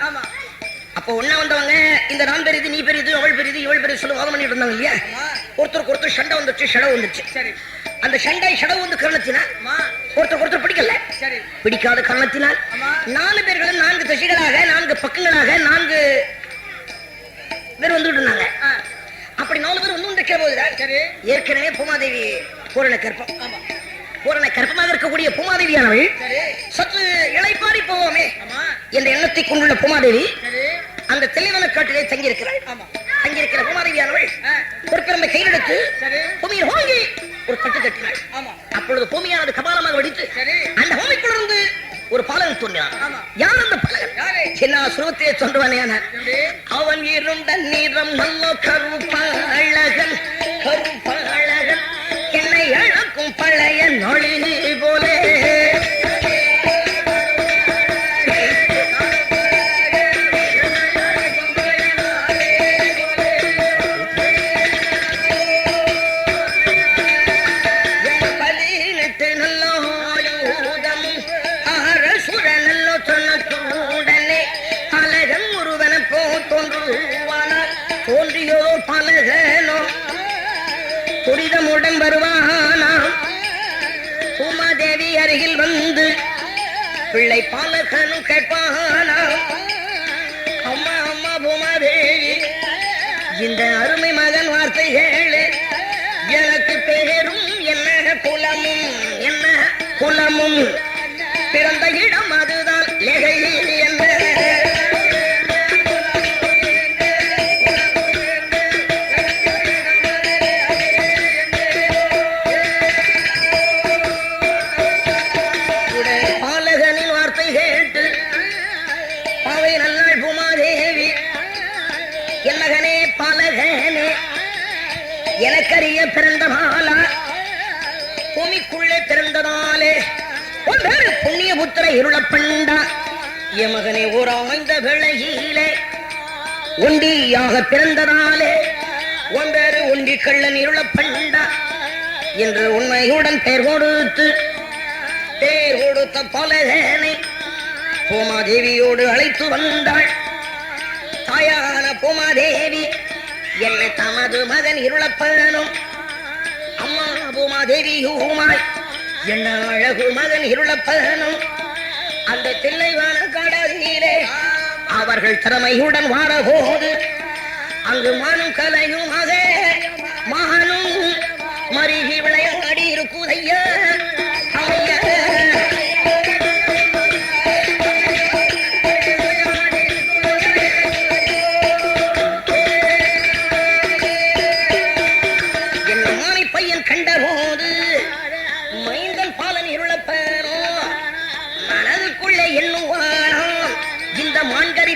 அப்போ ஒன்னா வந்தவங்க இந்த நான் பெரியது, நீ பெரியது, அவள் பெரியது, இவள் பெரிய சொல்லி வாதம் பண்ணிட்டு இருந்தாங்க இல்லையா? ஒருத்தருக்கு ஒருத்தர் சண்டை வந்துச்சு, ஷடவு வந்துச்சு. அந்த சண்டை ஷடவு வந்து காரணத்தினால் ஒருத்தருக்கு ஒருத்தர் பிடிக்கல. பிடிக்காத காரணத்தினால் 4 பேர்களும் 4 திசைகளாக 4 பக்கங்களாக 4 பேர் வந்துட்டு இருந்தாங்க. அப்படி 4 பேர் வந்து இருக்கிற போதுதான் ஏற்கனவே பூமாதேவி பூரண கற்பம், பூரண கற்பமாக இருக்கக்கூடிய பூமாதேவியானவள் சற்று இளைப்பாரி போவோமே என்ற எண்ணத்தை கொண்டுள்ள பூமாதேவி அந்த தெளிவன காட்டிலே தங்கியிருக்கிறாள். தங்கியிருக்கிற பூமாதேவியானவள் ஒரு பெருமை கையெடுத்து பூமியில் வாங்கி ஒரு கட்டு கட்டினாள். அப்பொழுது பூமியானது கபாலமாக வெடித்து அந்த பூமிக்குள்ளிருந்து ஒரு பாலகன் தோன்றினான். யார் அந்த பாலகன்? சின்ன சுருவத்தையே தோன்றுவானே. அவன் இருந்த நிறம் நல்ல கருப்பாளகன், கருப்பாளகன் என்னை அழக்கும் பழைய நொழினி போலே. துரிதமுடன் வருவானாம். பூமாதேவி அருகில் வந்து பிள்ளை பாலகனும் கேட்பானாம், அம்மா அம்மா பூமாதேவி, இந்த அருமை மகன் வார்த்தைகள் எனக்கு பேரும் என்ன குலமும், என்ன குலமும், பிறந்த இடம் அதுதான் லெகை என்ன. எனக்கறிய பிறந்த மாலா பூமிக்குள்ளே பிறந்ததாலே ஒன்றொரு புண்ணிய புத்திர இருளப்பண்டா என் மகனே ஒரு ஆய்ந்த வேளையிலே ஒண்டியாக பிறந்ததாலே ஒன்றொரு ஒண்டி கள்ளன் இருளப்பண்டா என்று உண்மையுடன் பெயர் கொடுத்த பலகனை பூமாதேவியோடு அழைத்து வந்தாள். தாயான பூமாதேவி என்னை தமது மகன் இருளப்பனும் அம்மா பூமாதேவியுமாய் என்ன அழகு மகன் இருளப்பனும் அந்த தில்லைவான கடலிலே அவர்கள் திறமையுடன் வாரபோது அங்கு மானும் கலையுமாக மகனும் மருகி விளையாடி இருக்குதையா.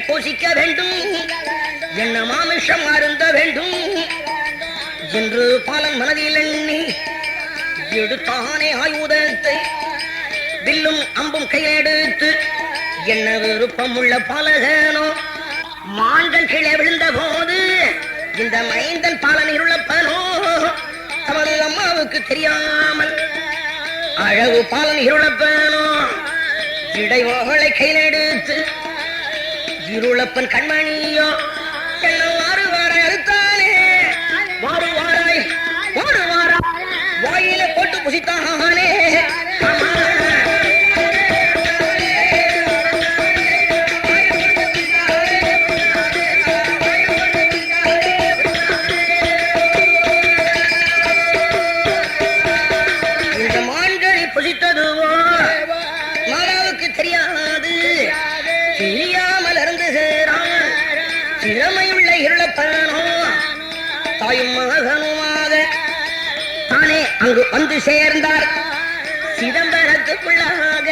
போஷிக்க வேண்டும், என்ன மாமிஷம் அருந்த வேண்டும் என்று பாலன் மனதில் எண்ணி எடுத்தானே ஆயுதத்தை, வில்லும் அம்பும் கையெடுத்து என்ன விருப்பம் உள்ள பாலகனோ மான்கள் கீழே விழுந்த போது இந்த மைந்தன் பாலன் இருளப்பனோ தமது அம்மாவுக்கு தெரியாமல் அழகு பாலன் இருளப்பனோ இடைவோகளை கையில் எடுத்து இருளப்பன் கண்மணியோ என்ன வாருவாராய் அழுத்தானே, வாருவாராய் வாயில போட்டு புசித்தானே. இந்த மான்களை புசித்ததுவோ மாறாவுக்கு தெரியாது, தெரியாமல் அருந்துகிறான் திறமையுள்ள இருளப்பனோ தாயும் மகனுமாக தானே அங்கு வந்து சேர்ந்தார். சிதம்பரத்துக்குள்ளாக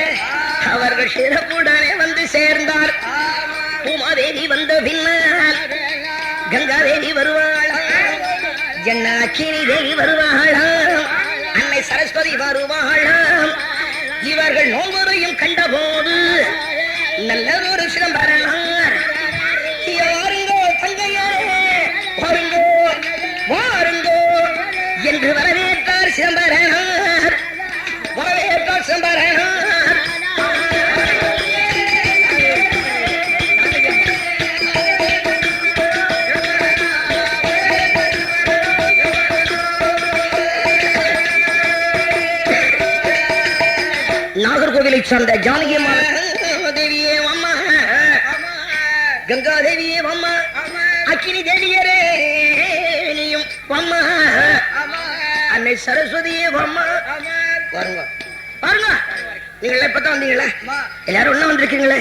அவர்கள் சிறப்புடனே வந்து சேர்ந்தார். பூமாதேவி வந்த பின்னால் கங்காதேவி வருவாளா, ஜன்னாக்கினி தேவி வருவாளா, அன்னை சரஸ்வதி வருவாளா, அவர்கள் நோவரையும் கண்டபோது நல்லதொரு சிதம்பரனார் வாருங்கோ தங்கையாரே வாருங்கோ வாருங்கோ என்று வரவேற்றார் சிதம்பரனார். வரவேற்றார் சிதம்பரனார். நாகர்கோவிலை சார்ந்த ஜானகி தேவியே அம்மா, கங்கா தேவியே அம்மா, அக்கினி தேவியரே நீயும் அம்மா, அன்னை சரஸ்வதியே அம்மா. பாருங்க பாருங்க, நீங்களே இப்பதான் வந்தீங்களா? எல்லாரும் ஒண்ணா வந்திருக்கீங்களே.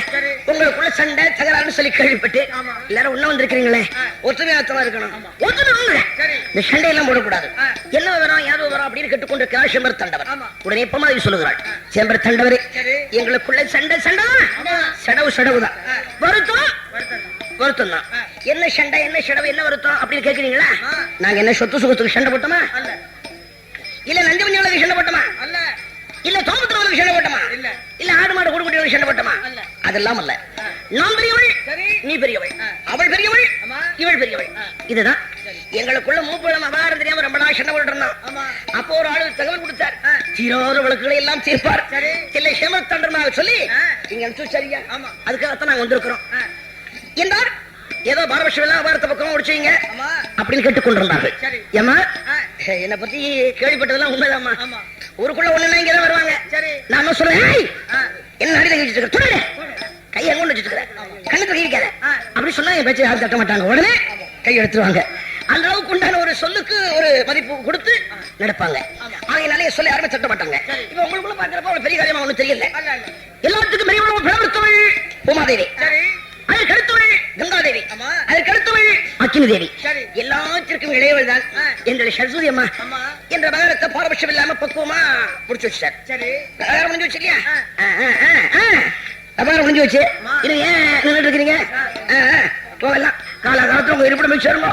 உங்களுக்குள்ள சண்டை தகராறுன்னு சொல்லி கேள்விப்பட்டு எல்லாரும் ஒண்ணா வந்திருக்கீங்களே. ஒற்றுமையாத்தமா இருக்கணும். ஒற்றுமை இந்த சண்டையெல்லாம் போடக்கூடாது. என்ன வரும் யாரோ வரும் அப்படின்னு கேட்டுக்கொண்டிருக்கிறார் செம்பர் தண்டவர். உடனே எப்பமாதிரி சொல்லுகிறாள், செம்பர் தண்டவரே எங்களுக்குள்ள சண்டை சண்டை சடவு சடவுதான், வருத்தம் வருத்தம் தான். என்ன சண்டை என்ன சடவு என்ன வருத்தம் அப்படின்னு கேட்கிறீங்களா? நாங்க என்ன சொத்து சுகத்துக்கு சண்டை போட்டோமா? இல்ல நஞ்சு மஞ்சளுக்கு சண்டை போட்டோமா? இல்ல தோமத்திரவனுக்கு சண்டை போட்டோமா? இல்ல ஆடு மாடு குடும்பத்திற்கு சண்டை போட்டோமா? அதெல்லாம் அல்ல. நான் பெரியவள், நீ பெரியவள், அவள் பெரியவள், இவள் பெரியவள். இதுதான் எங்களுக்குள்ள மூப்பழம் அபாரம் தெரியாம ரொம்ப நாள் சண்டை போட்டு இருந்தான். அப்போ ஒரு ஆளு தகவல் கொடுத்தார், தீராத வழக்குகளை எல்லாம் தீர்ப்பார் இல்லை சேமத்தண்டமாக சொல்லி இங்க அனுப்பிச்சு. சரியா? அதுக்காகத்தான் நாங்க வந்திருக்கிறோம் என்றார். ஏதோ பாரபட்சம் எல்லாம் அபாரத்தை பக்கம் முடிச்சீங்க அப்படின்னு கேட்டுக்கொண்டிருந்தார்கள். ஏமா என்னை பத்தி கேள்விப்பட்டதெல்லாம் உண்மைதாம்மா. ஊருக்குள்ள ஒண்ணுன்னா இங்கதான் வருவாங்க. நான் சொல்றேன், என்ன அடி தங்கி வச்சிருக்க, கையை கொண்டு வச்சிருக்க, கண்ணு தகிக்காத அப்படி சொன்னா என் பேச்சு யாரும் தட்ட மாட்டாங்க. உடனே கை எடுத்துருவாங்க. அந்த அளவுக்கு உண்டான ஒரு சொல்லுக்கு ஒரு மதிப்பு கொடுத்து நடப்பாங்க. ஆகையினாலே சொல்ல யாருமே தட்ட மாட்டாங்க. இப்ப உங்களுக்குள்ள பாக்குறப்ப ஒரு பெரிய காரியமா ஒண்ணு தெரியல. எல்லாத்துக்கும் பெரிய பிளவர்த்தவள் பூமாதேவி, அதற்கு அடுத்தவள் கங்காதேவி, அதற்கு அடுத்தவள் அக்கினி தேவி, எல்லாத்திற்கும் இளையவள் தான் எங்களுடைய சரஸ்வதி அம்மா என்ற மகரத்தை பாரபட்சம் இல்லாம பக்குவமா முடிச்சு வச்சார். முடிஞ்சு வச்சு இல்லையா? அபாரம் முடிஞ்சு வச்சு இது ஏன் நின்றுட்டு இருக்கிறீங்க? போகலாம், காலகாலத்தில் உங்க இருப்பிடம் சேருங்க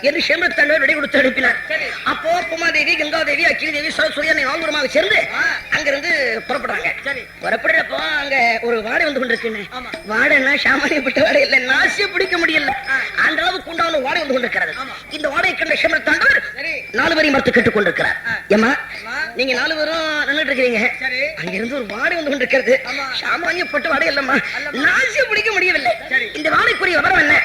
என்று சேமத்தண்டவர் விடை கொடுத்து அனுப்பினார். அப்போ பூமாதேவி கங்காதேவி அக்கினி தேவி சரஸ்வதி அன்னை நால்வருமாக சேர்ந்து அங்கிருந்து புறப்படுறாங்க. புறப்படுறப்போ அங்க ஒரு வாடை வந்து கொண்டிருக்குன்னு. வாடைன்னா சாமானியப்பட்ட வாடை இல்லை, நாசிய பிடிக்க முடியல, அந்த அளவுக்கு உண்டான வாடை வந்து கொண்டிருக்கிறது. இந்த வாடகை கண்ட சேமத்தண்டவர் 4 பேரையும் மறுத்து கேட்டுக் கொண்டிருக்கிறார். ஏமா நீங்க 4 பேரும் நின்றுட்டு இருக்கிறீங்க, அங்கிருந்து ஒரு வாடை வந்து கொண்டிருக்கிறது, சாமானியப்பட்ட வாடை இல்லம்மா, நாசிய பிடிக்க முடியவில்லை, இந்த வாடைக்குரிய விவரம் என்ன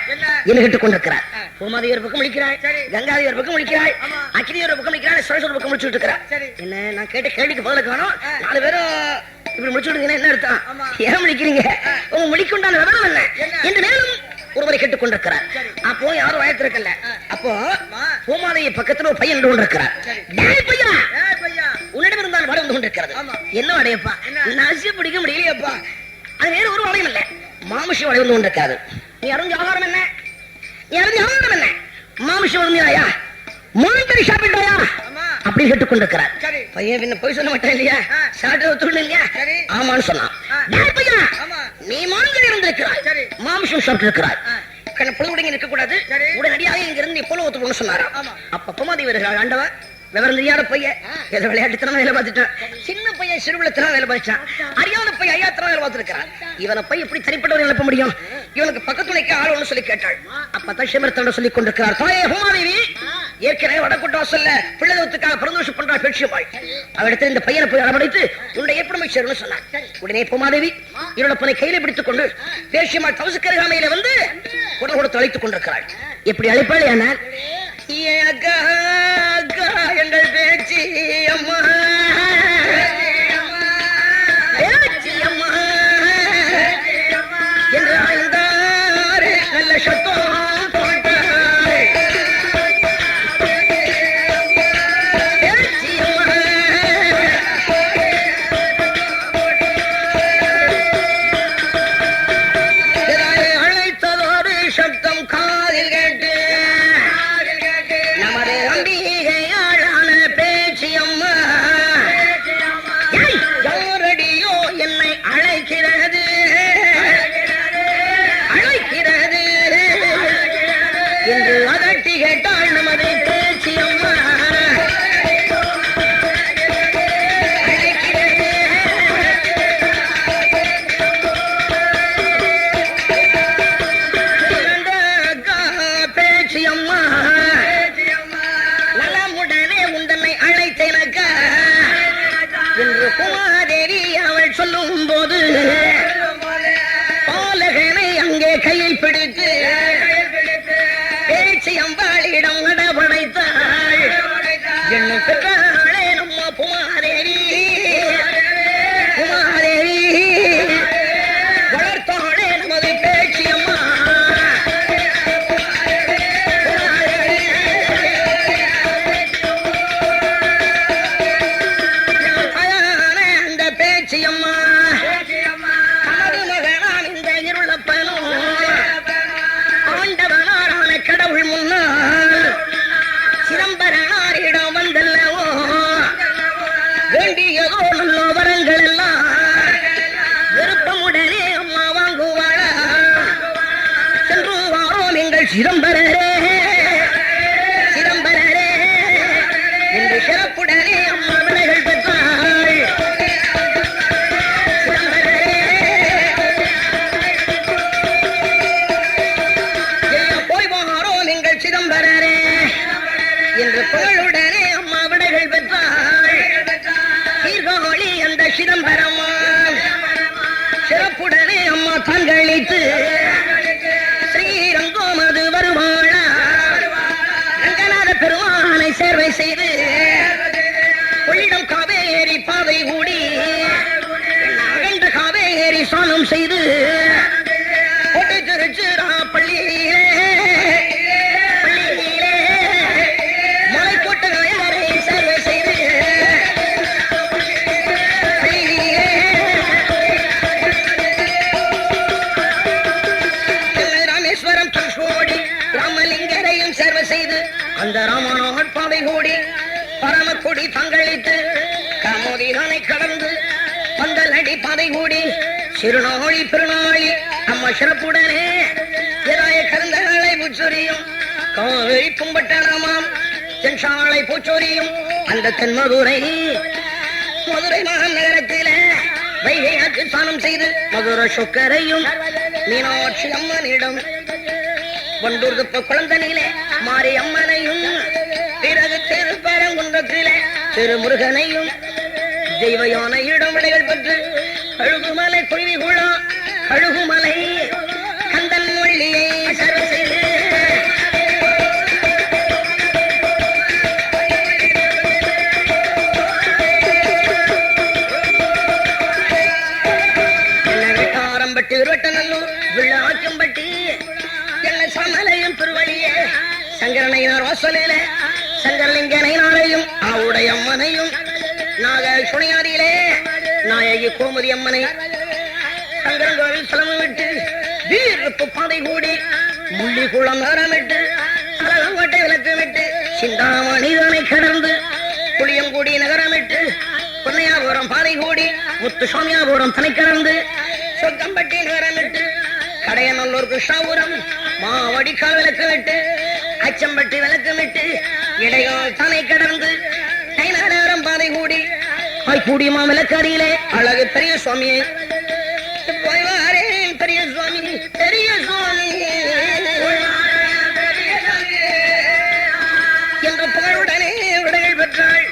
என்று கேட்டுக் கொண்டிருக்கிறார். பூமாதேவி ஒரு பக்கம் முடிக்கிறாய், கங்காதேவி ஒரு பக்கம் முடிக்கிறாய், அக்கினி ஒரு பக்கம் முடிக்கிறாய், சரஸ்வதி ஒரு பக்கம் முடிச்சுட்டு இருக்கிறார். என்ன நான் கேட்ட கேள்விக்கு பதில காணோம். 4 பேரும் இப்படி முடிச்சுட்டு என்ன அர்த்தம்? ஏன் முடிக்கிறீங்க? உங்க முடிக்குண்டான விவரம் என்ன என்று மேலும் ஒருவரை கேட்டுக் கொண்டிருக்கிறார். அப்போ யாரும் வயத்திருக்கல. அப்போ பூமாதேவி பக்கத்துல ஒரு பையன் கொண்டிருக்கிறார். உன்னிடம் இருந்தால் வாடை வந்து கொண்டிருக்கிறது. என்ன வாடையப்பா? நாசிய பிடிக்க முடியலையப்பா. அது வேற ஒரு வாடையும் இல்ல, மாமிஷம் வாடை வந்து கொண்டிருக்காது. நீ அறிஞ்ச ஆகாரம் என்ன? நீ அறிஞ்ச ஆகாரம் என்ன? மாமிஷம் வருந்தியாயா? மூணு சாப்பிட்டாயா அப்படின்னு கேட்டுக் கொண்டிருக்கிறார். பையன் பின்ன போய் சொல்ல மாட்டேன் இல்லையா? சாப்பிட்டு இல்லையா? ஆமான்னு சொன்னான். நீ மாங்கல் இருந்திருக்கிறாய், மாமிஷம் சாப்பிட்டு இருக்கிறாய், பொழுதுடங்கி நிற்க கூடாது, உடனடியாக இங்க இருந்து எப்போது ஒத்துக்கணும்னு சொன்னாரா? அப்ப பூமாதேவி வருகிறாள். ஆண்டவா விவரம் தெரியாத பையன் ஏதோ விளையாட்டுத்தனம் வேலை பார்த்துட்டான், சின்ன பையன் சிறுவிழத்தனா வேலை பார்த்தான், அறியாத பையன் ஐயாத்தனா வேலை பார்த்துருக்கிறான். இவனை பை எப்படி தனிப்பட்டவரை எழுப்ப முடியும்? இவனுக்கு பக்கத்துணைக்கு ஆள் ஒண்ணு சொல்லி கேட்டாள். அப்பதான் சேமர்த்தண்ட சொல்லிக் கொண்டிருக்கிறார். தாயே பூமாதேவி ஏற்கனவே வடக்கூட்ட வாசல்ல பிள்ளைகளுக்காக பிறந்தோஷம் பண்றா பேட்சியமாய், அவரிடத்தில் இந்த பையனை போய் அரவணைத்து உன்னுடைய எப்படி சேர்னு சொன்னார். உடனே பூமாதேவி இவரோட பனை கையில பிடித்துக் கொண்டு பேட்சியமாய் தவசுக்கருகாமையில வந்து குடல் கொடுத்து அழைத்துக் கொண்டிருக்கிறாள். எப்படி அழைப்பாள்? ஆனால் எங்கள் பேச்சு அம்மா அம்மா என்று ஆழ்ந்தாரு நல்ல சத்தம் அழைத்ததோடு சப்தம் காதில் கேட்டு நமது அம்பிகையாளான பேச்சு அம்மா யாரடியோ என்னை அழைக்கிறது அழைக்கிறது என்று அதட்டி கேட்டாள் நமது பேச்சு அம்மா. அழைக்கிறது எங்கள் சிதம்பரரே சிதம்பரரே என்று சிறப்புடனே அம்மா விடைகள் பெற்றாள். போய் போகிறோம் எங்கள் சிதம்பரரே என்று புகழுடனே அம்மா விடைகள் பெற்றாள். சீர்காழி அந்த சிதம்பரம்மா சிறப்புடனே அம்மா கண்களித்து ஸ்ரீரங்கம் அது வருவாளா ரங்கநாத பெருமானை சேர்வை செய்து கொள்ளிடம் காவேரி பாதை கூடி அகண்ட காவேரி சாணம் செய்து கோட்டை திருச்சிரா பள்ளியிலே மலைக்கோட்டைகளை வரை சேர்வை செய்து ராமேஸ்வரம் தூஷோடி ராமலிங்கரையும் சேர்வை செய்து அந்த ராமநாட் பாதை கூடி பரமக்குடி பங்களித்து காமோதிகானை கடந்து பந்தலடி பாதை கூடி சிறுநாளி பெருநாளி அம்மா சிறப்புடனே ஏதாய கருந்தகளை புச்சொரியும் காவிரி கும்பட்டணமாம் தென்சாலை பூச்சொரியும் அந்த தென்மதுரை மதுரை மாநகரத்தில வைகையாக்கு ஸ்நானம் செய்து மதுரை சொக்கரையும் மீனாட்சி அம்மனிடம் ஒன்றூர்ப்பு குழந்தனிலே மாரி அம்மனையும் பிறகு திருப்பரங்குன்றத்திலே திருமுருகனையும் தெய்வயான இடம் விடைகள் பெற்று கழுகுமலை குழிகுளா கழுகுமலை கந்தன் மொழியை சர்வ செய்து விட்டாரம்பட்டி விருவட்டநல்லூர் விழாக்கம்பட்டி என்ன சமலையும் திருவழியே சங்கரனையினார் வாசலிலே சங்கரலிங்கனையினாரையும் ஆவுடைய அம்மனையும் நாக சுனையாரியிலே நாயகி கோமதி அம்மனை சங்கரங்கோவில் சிலமம் விட்டு வீரப்பு பாதை கூடி முள்ளிக்குளம் நகரமிட்டு அழகங்கோட்டை விளக்கு விட்டு சிந்தாமணிதனை கடந்து புளியங்குடி நகரமிட்டு பொன்னையாபுரம் பாதை கூடி முத்து சுவாமியாபுரம் தனை கடந்து சொக்கம்பட்டி நகரமிட்டு கடையநல்லூர் கிருஷ்ணாபுரம் மாவடிக்கால் விளக்கு விட்டு அச்சம்பட்டி விளக்கு விட்டு இடையால் தனை கடந்து கைநகரம் பாதை கூடி கூடி மாவிளக்கடியிலே அழகு பெரிய சுவாமியை பெரிய சுவாமி பெரிய சுவாமி என்று புகழுடனே விடைகள் பெற்றாள்.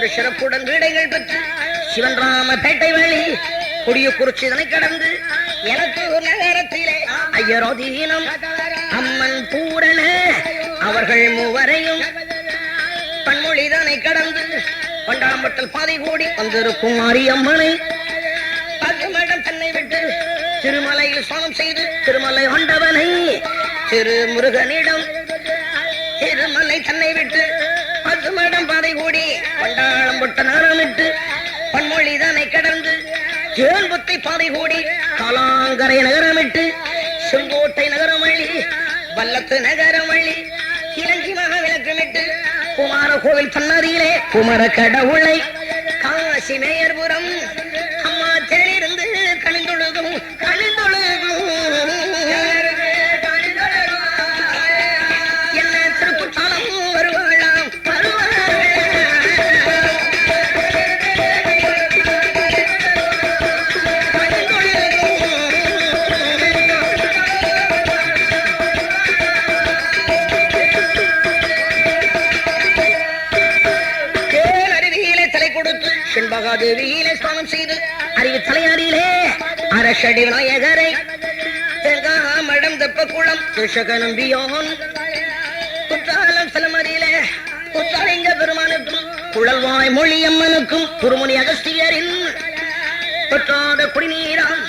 சிறப்புடன் வீடைகள் பெற்று சிவன் ராம பேட்டை வழி கொடிய குறிச்சிதனை கடந்து எனக்கு நகரத்திலே ஐயரோதீனம் அம்மன் பூரண அவர்கள் மூவரையும் பன்மொழிதனை கடந்து பண்டாம்பட்டல் பாதை கூடி வந்திருக்கும் மாரியம்மனை பகமடம் தன்னை விட்டு திருமலையில் சுவாமம் செய்து திருமலை ஆண்டவனை திருமுருகனிடம் திருமலை தன்னை விட்டு பசுமடம் பாதை கூடி பண்டாளம் பொட்ட நகரமிட்டு பன்மொழிதனை கடந்து ஜேன்புத்தி பாதை கூடி காலாங்கரை நகரமிட்டு செங்கோட்டை நகரம் வழி வல்லத்து நகரம் வழி இலங்கை மகாவிளக்கமிட்டு குமார கோவில் சன்னதியிலே குமர கடவுளை காசி மேயர்புரம் அம்மா தேரிருந்து கணிந்தொழுகும் என்ன திருக்குற்றாலம் வருவாளாம் தேவியிலே ஸ்நானம் செய்து அறிவு தலையாரியிலே அரசடி விநாயகரை மடம் தெப்ப குளம் கிருஷக நம்பியோன் குற்றாலம் சிலமதியிலே குற்றாலிங்க பெருமானுக்கும் குழல்வாய் மொழியம்மனுக்கும் குருமுனி அகஸ்தியரின் குற்றாத குடிநீராம்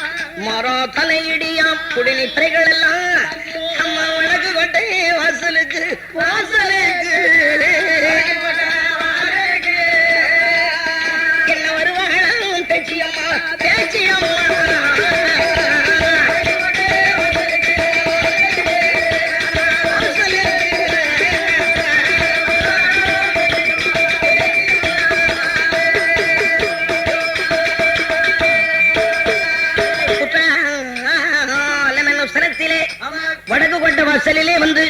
மாறா தலையிடியாம் குடிநீரைகள் எல்லாம் அம்மா உனக்கு கொட்டை வாசலுக்கு வாசலுக்கு பேச்சியம்மா சனத்திலே வடக்கு கொண்ட வாசலிலே வந்து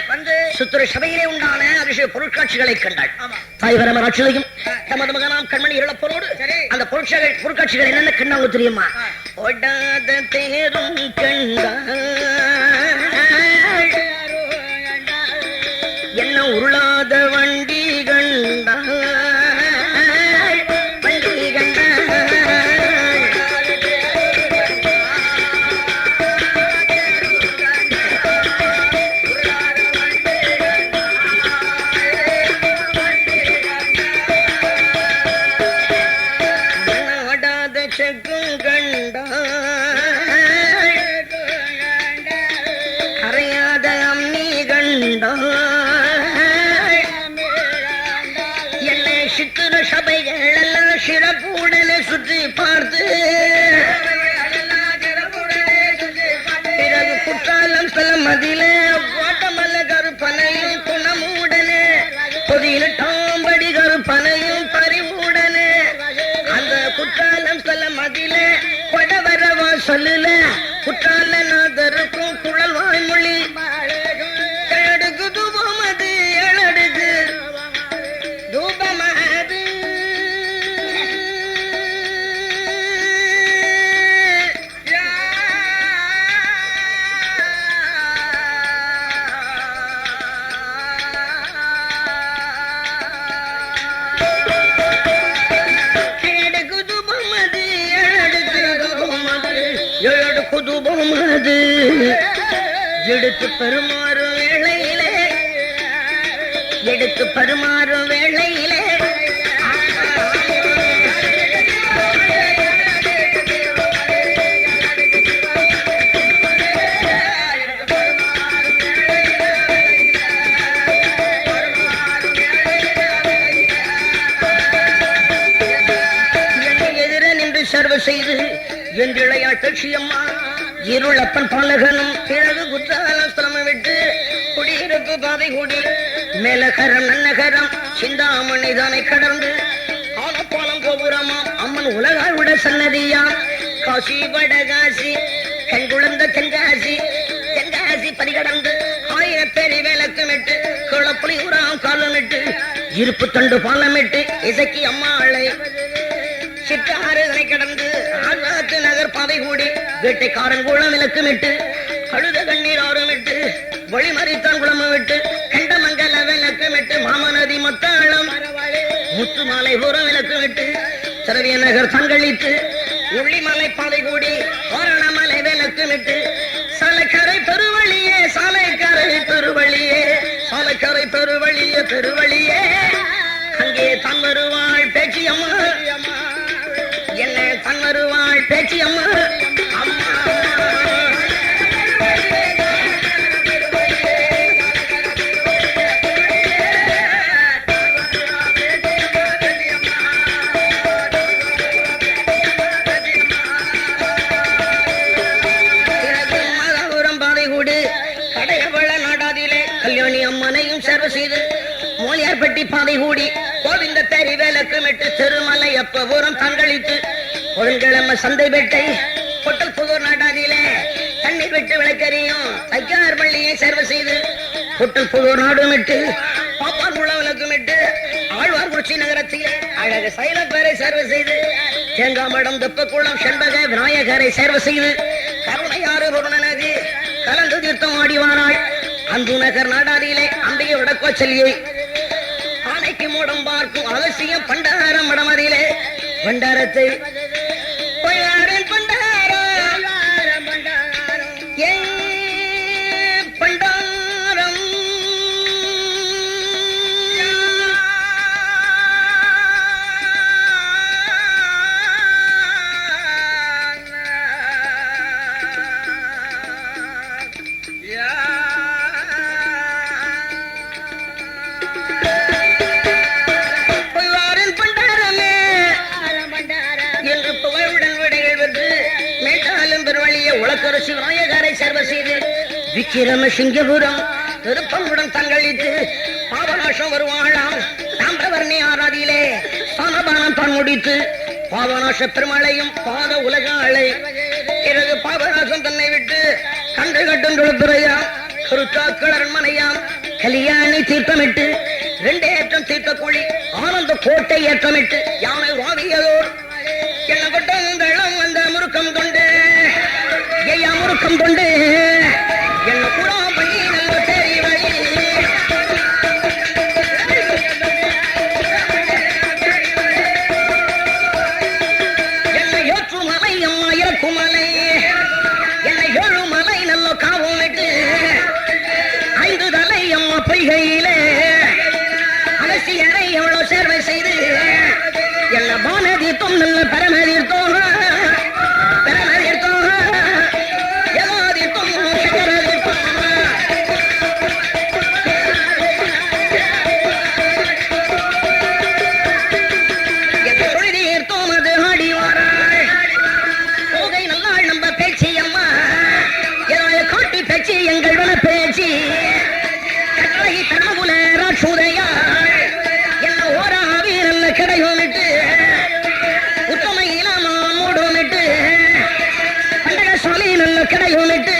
சுத்திர சபையிலே உண்டான அதிசய பொருட்காட்சிகளை கண்டாள். தாய்வரம ஆட்சியையும் தமது மகனாம் கண்மணி இழப்பரோடு அந்த பொருட்காட்சிகள் என்னென்ன கண்டாங்க தெரியுமா? ஒடாத தேரும் கண்டாள், என்ன உருளாத வண்டி கண்டாள், சபைகள் எல்லாம் சிறப்புடனே சுற்றி பார்த்து பிறகு குற்றாலம் ஸ்தலம் அதிலே கோட்டமல்ல கருப்பனையும் குணமுடனே பொதியிட்டாம்படி கருப்பனையும் பறிவுடனே அந்த குற்றாலம் ஸ்தலம் அதிலே கொடவரவா சொல்லுல குற்றால நாதருக்கும் குழல் வாய்மொழி ஏழடுக்கு தூபம் அது ஏழடுக்கு தூபம் குதுபமது எடுத்து பருமாறும் வேளையிலே, எடுத்து பருமாறும் வேளையிலே என்னை எதிர நின்று சர்வ செய்து என் இளையாட்சியம்மா இருளப்பன் பாலகனும் பிறகு குற்றாலஸ்தலம் விட்டு குடியிருப்பு பாதை கூடி மேலகரம் நன்னகரம் சிந்தாமணிதானை கடந்து ஆலப்பாலம் கோபுரமா அம்மன் உலகாவிட சன்னதியா காசி வடகாசி கண்குழந்த தென்காசி தென்காசி பரிகடந்து ஆயிரப்பேரி விளக்கமிட்டு குளப்புலி உராம் காலமிட்டு இருப்பு தண்டு பாலமிட்டு இசைக்கு அம்மாளை சிற்றாறுதலை கடந்து ஆகாத்து நகர் பாதை கூடி வேட்டைக்காரன் குளம் விளக்குமிட்டு அழுத கண்ணீர் ஆறுமிட்டு வழிமறித்தான் குளம் விட்டு கண்டமங்கல விளக்குமிட்டு மாமநதி மத்தாளம் முத்து மாலை பூரம் விளக்குமிட்டு சரவிய நகர் தங்களித்து உள்ளிமலை பாதை கூடி வாரணமலை விளக்குமிட்டு சாலைக்கரை பெருவழியே சாலைக்கரை பெருவழியே சாலைக்கரை பெருவழியே பெருவழியே அங்கே தன் வருவாள் பேச்சியம்மா, என்ன தன் வருவாள் பேச்சியம்மா அம்மா. மகாபுரம் பாதை கூடு கடையவள நாடாதிலே கல்யாணி அம்மனையும் சர்வ செய்து மோலியார்பட்டி பாதை கூடி கோவிந்த தேரி வேலக்குமிட்டு திருமலை அப்பபுரம் தங்களித்து பொருள்கிழமை சந்தை வேட்டை பொட்டல் புதூர் நாடாதிலே தண்ணீர் விட்டு விளக்கறியும் தைக்கார் பள்ளியை சர்வ செய்து பொட்டல் புதூர் நாடுமிட்டு பாப்பார் குளம் விளக்குமிட்டு ஆழ்வார் குறிச்சி நகரத்திலே அழகு சைலப்பேரை சர்வ செய்து தேங்காமடம் தெப்பக்குளம் செண்பக விநாயகரை சர்வ செய்து கருணையாறு பொருணநதி கலந்து தீர்த்தம் ஆடிவானாள் அன்பு நகர் நாடாதியிலே அம்பிகை வடக்கோச்சலியை ஆனைக்கு மூடம் பார்க்கும் அவசியம் பண்டாரம் மடமதியிலே பண்டாரத்தை பண்டாரம் உலக்கரசி விநாயகரை சர்வ செய்து விக்கிரம சிங்கபுரம் திருப்பங்குடன் தங்களித்து பாவநாசம் வருவாளாம் தாம்பரவர்ணி ஆராதியிலே ஸ்தானபானம் தான் முடித்து பாவநாச பெருமளையும் பாத உலகாளை பிறகு பாபராசம் தன்னை விட்டு கண்டு கட்டும் துளத்துறையா கருத்தாக்கள் அரண்மனையாம் கல்யாணி தீர்த்தமிட்டு 2 ஏற்றம் தீர்த்த குழி ஆனந்த கோட்டை ஏற்றமிட்டு யானை வாவியதோர் என்ன கொட்டந்தளம் வந்த முறுக்கம் கொண்டு ஐயா முறுக்கம் கொண்டு என்ன குளம் பண்ணி நல்ல தேரி வழி என்னை ஏற்றுமலை அம்மா இறக்குமலை என்னை ஏழுமலை நல்ல காவம் விட்டு 5 தலை அம்மா பொய்கையிலே அலசியரை எவ்வளவு சேர்வை செய்து என்ன பானதீர்த்தம் நல்ல பரமதீர்த்தம் பரமதீர்த்தம் எல்லாதீர்த்தம் சக்கரதீர்த்தம் எந்த தொழிதீர்த்தம் அது ஆடி வாராய் போகை நல்லாள் நம்ம பேச்சு அம்மா ஏதாவது காட்டி பேச்சு எங்கள் வன பேச்சு கட்டாயி தரமுல ராட்சுதையா என்ன ஓராவி நல்ல கிடையோமிட்டு உத்தமையிலாமா மூடோமிட்டு பண்டக சாலி நல்ல கிடையோமிட்டு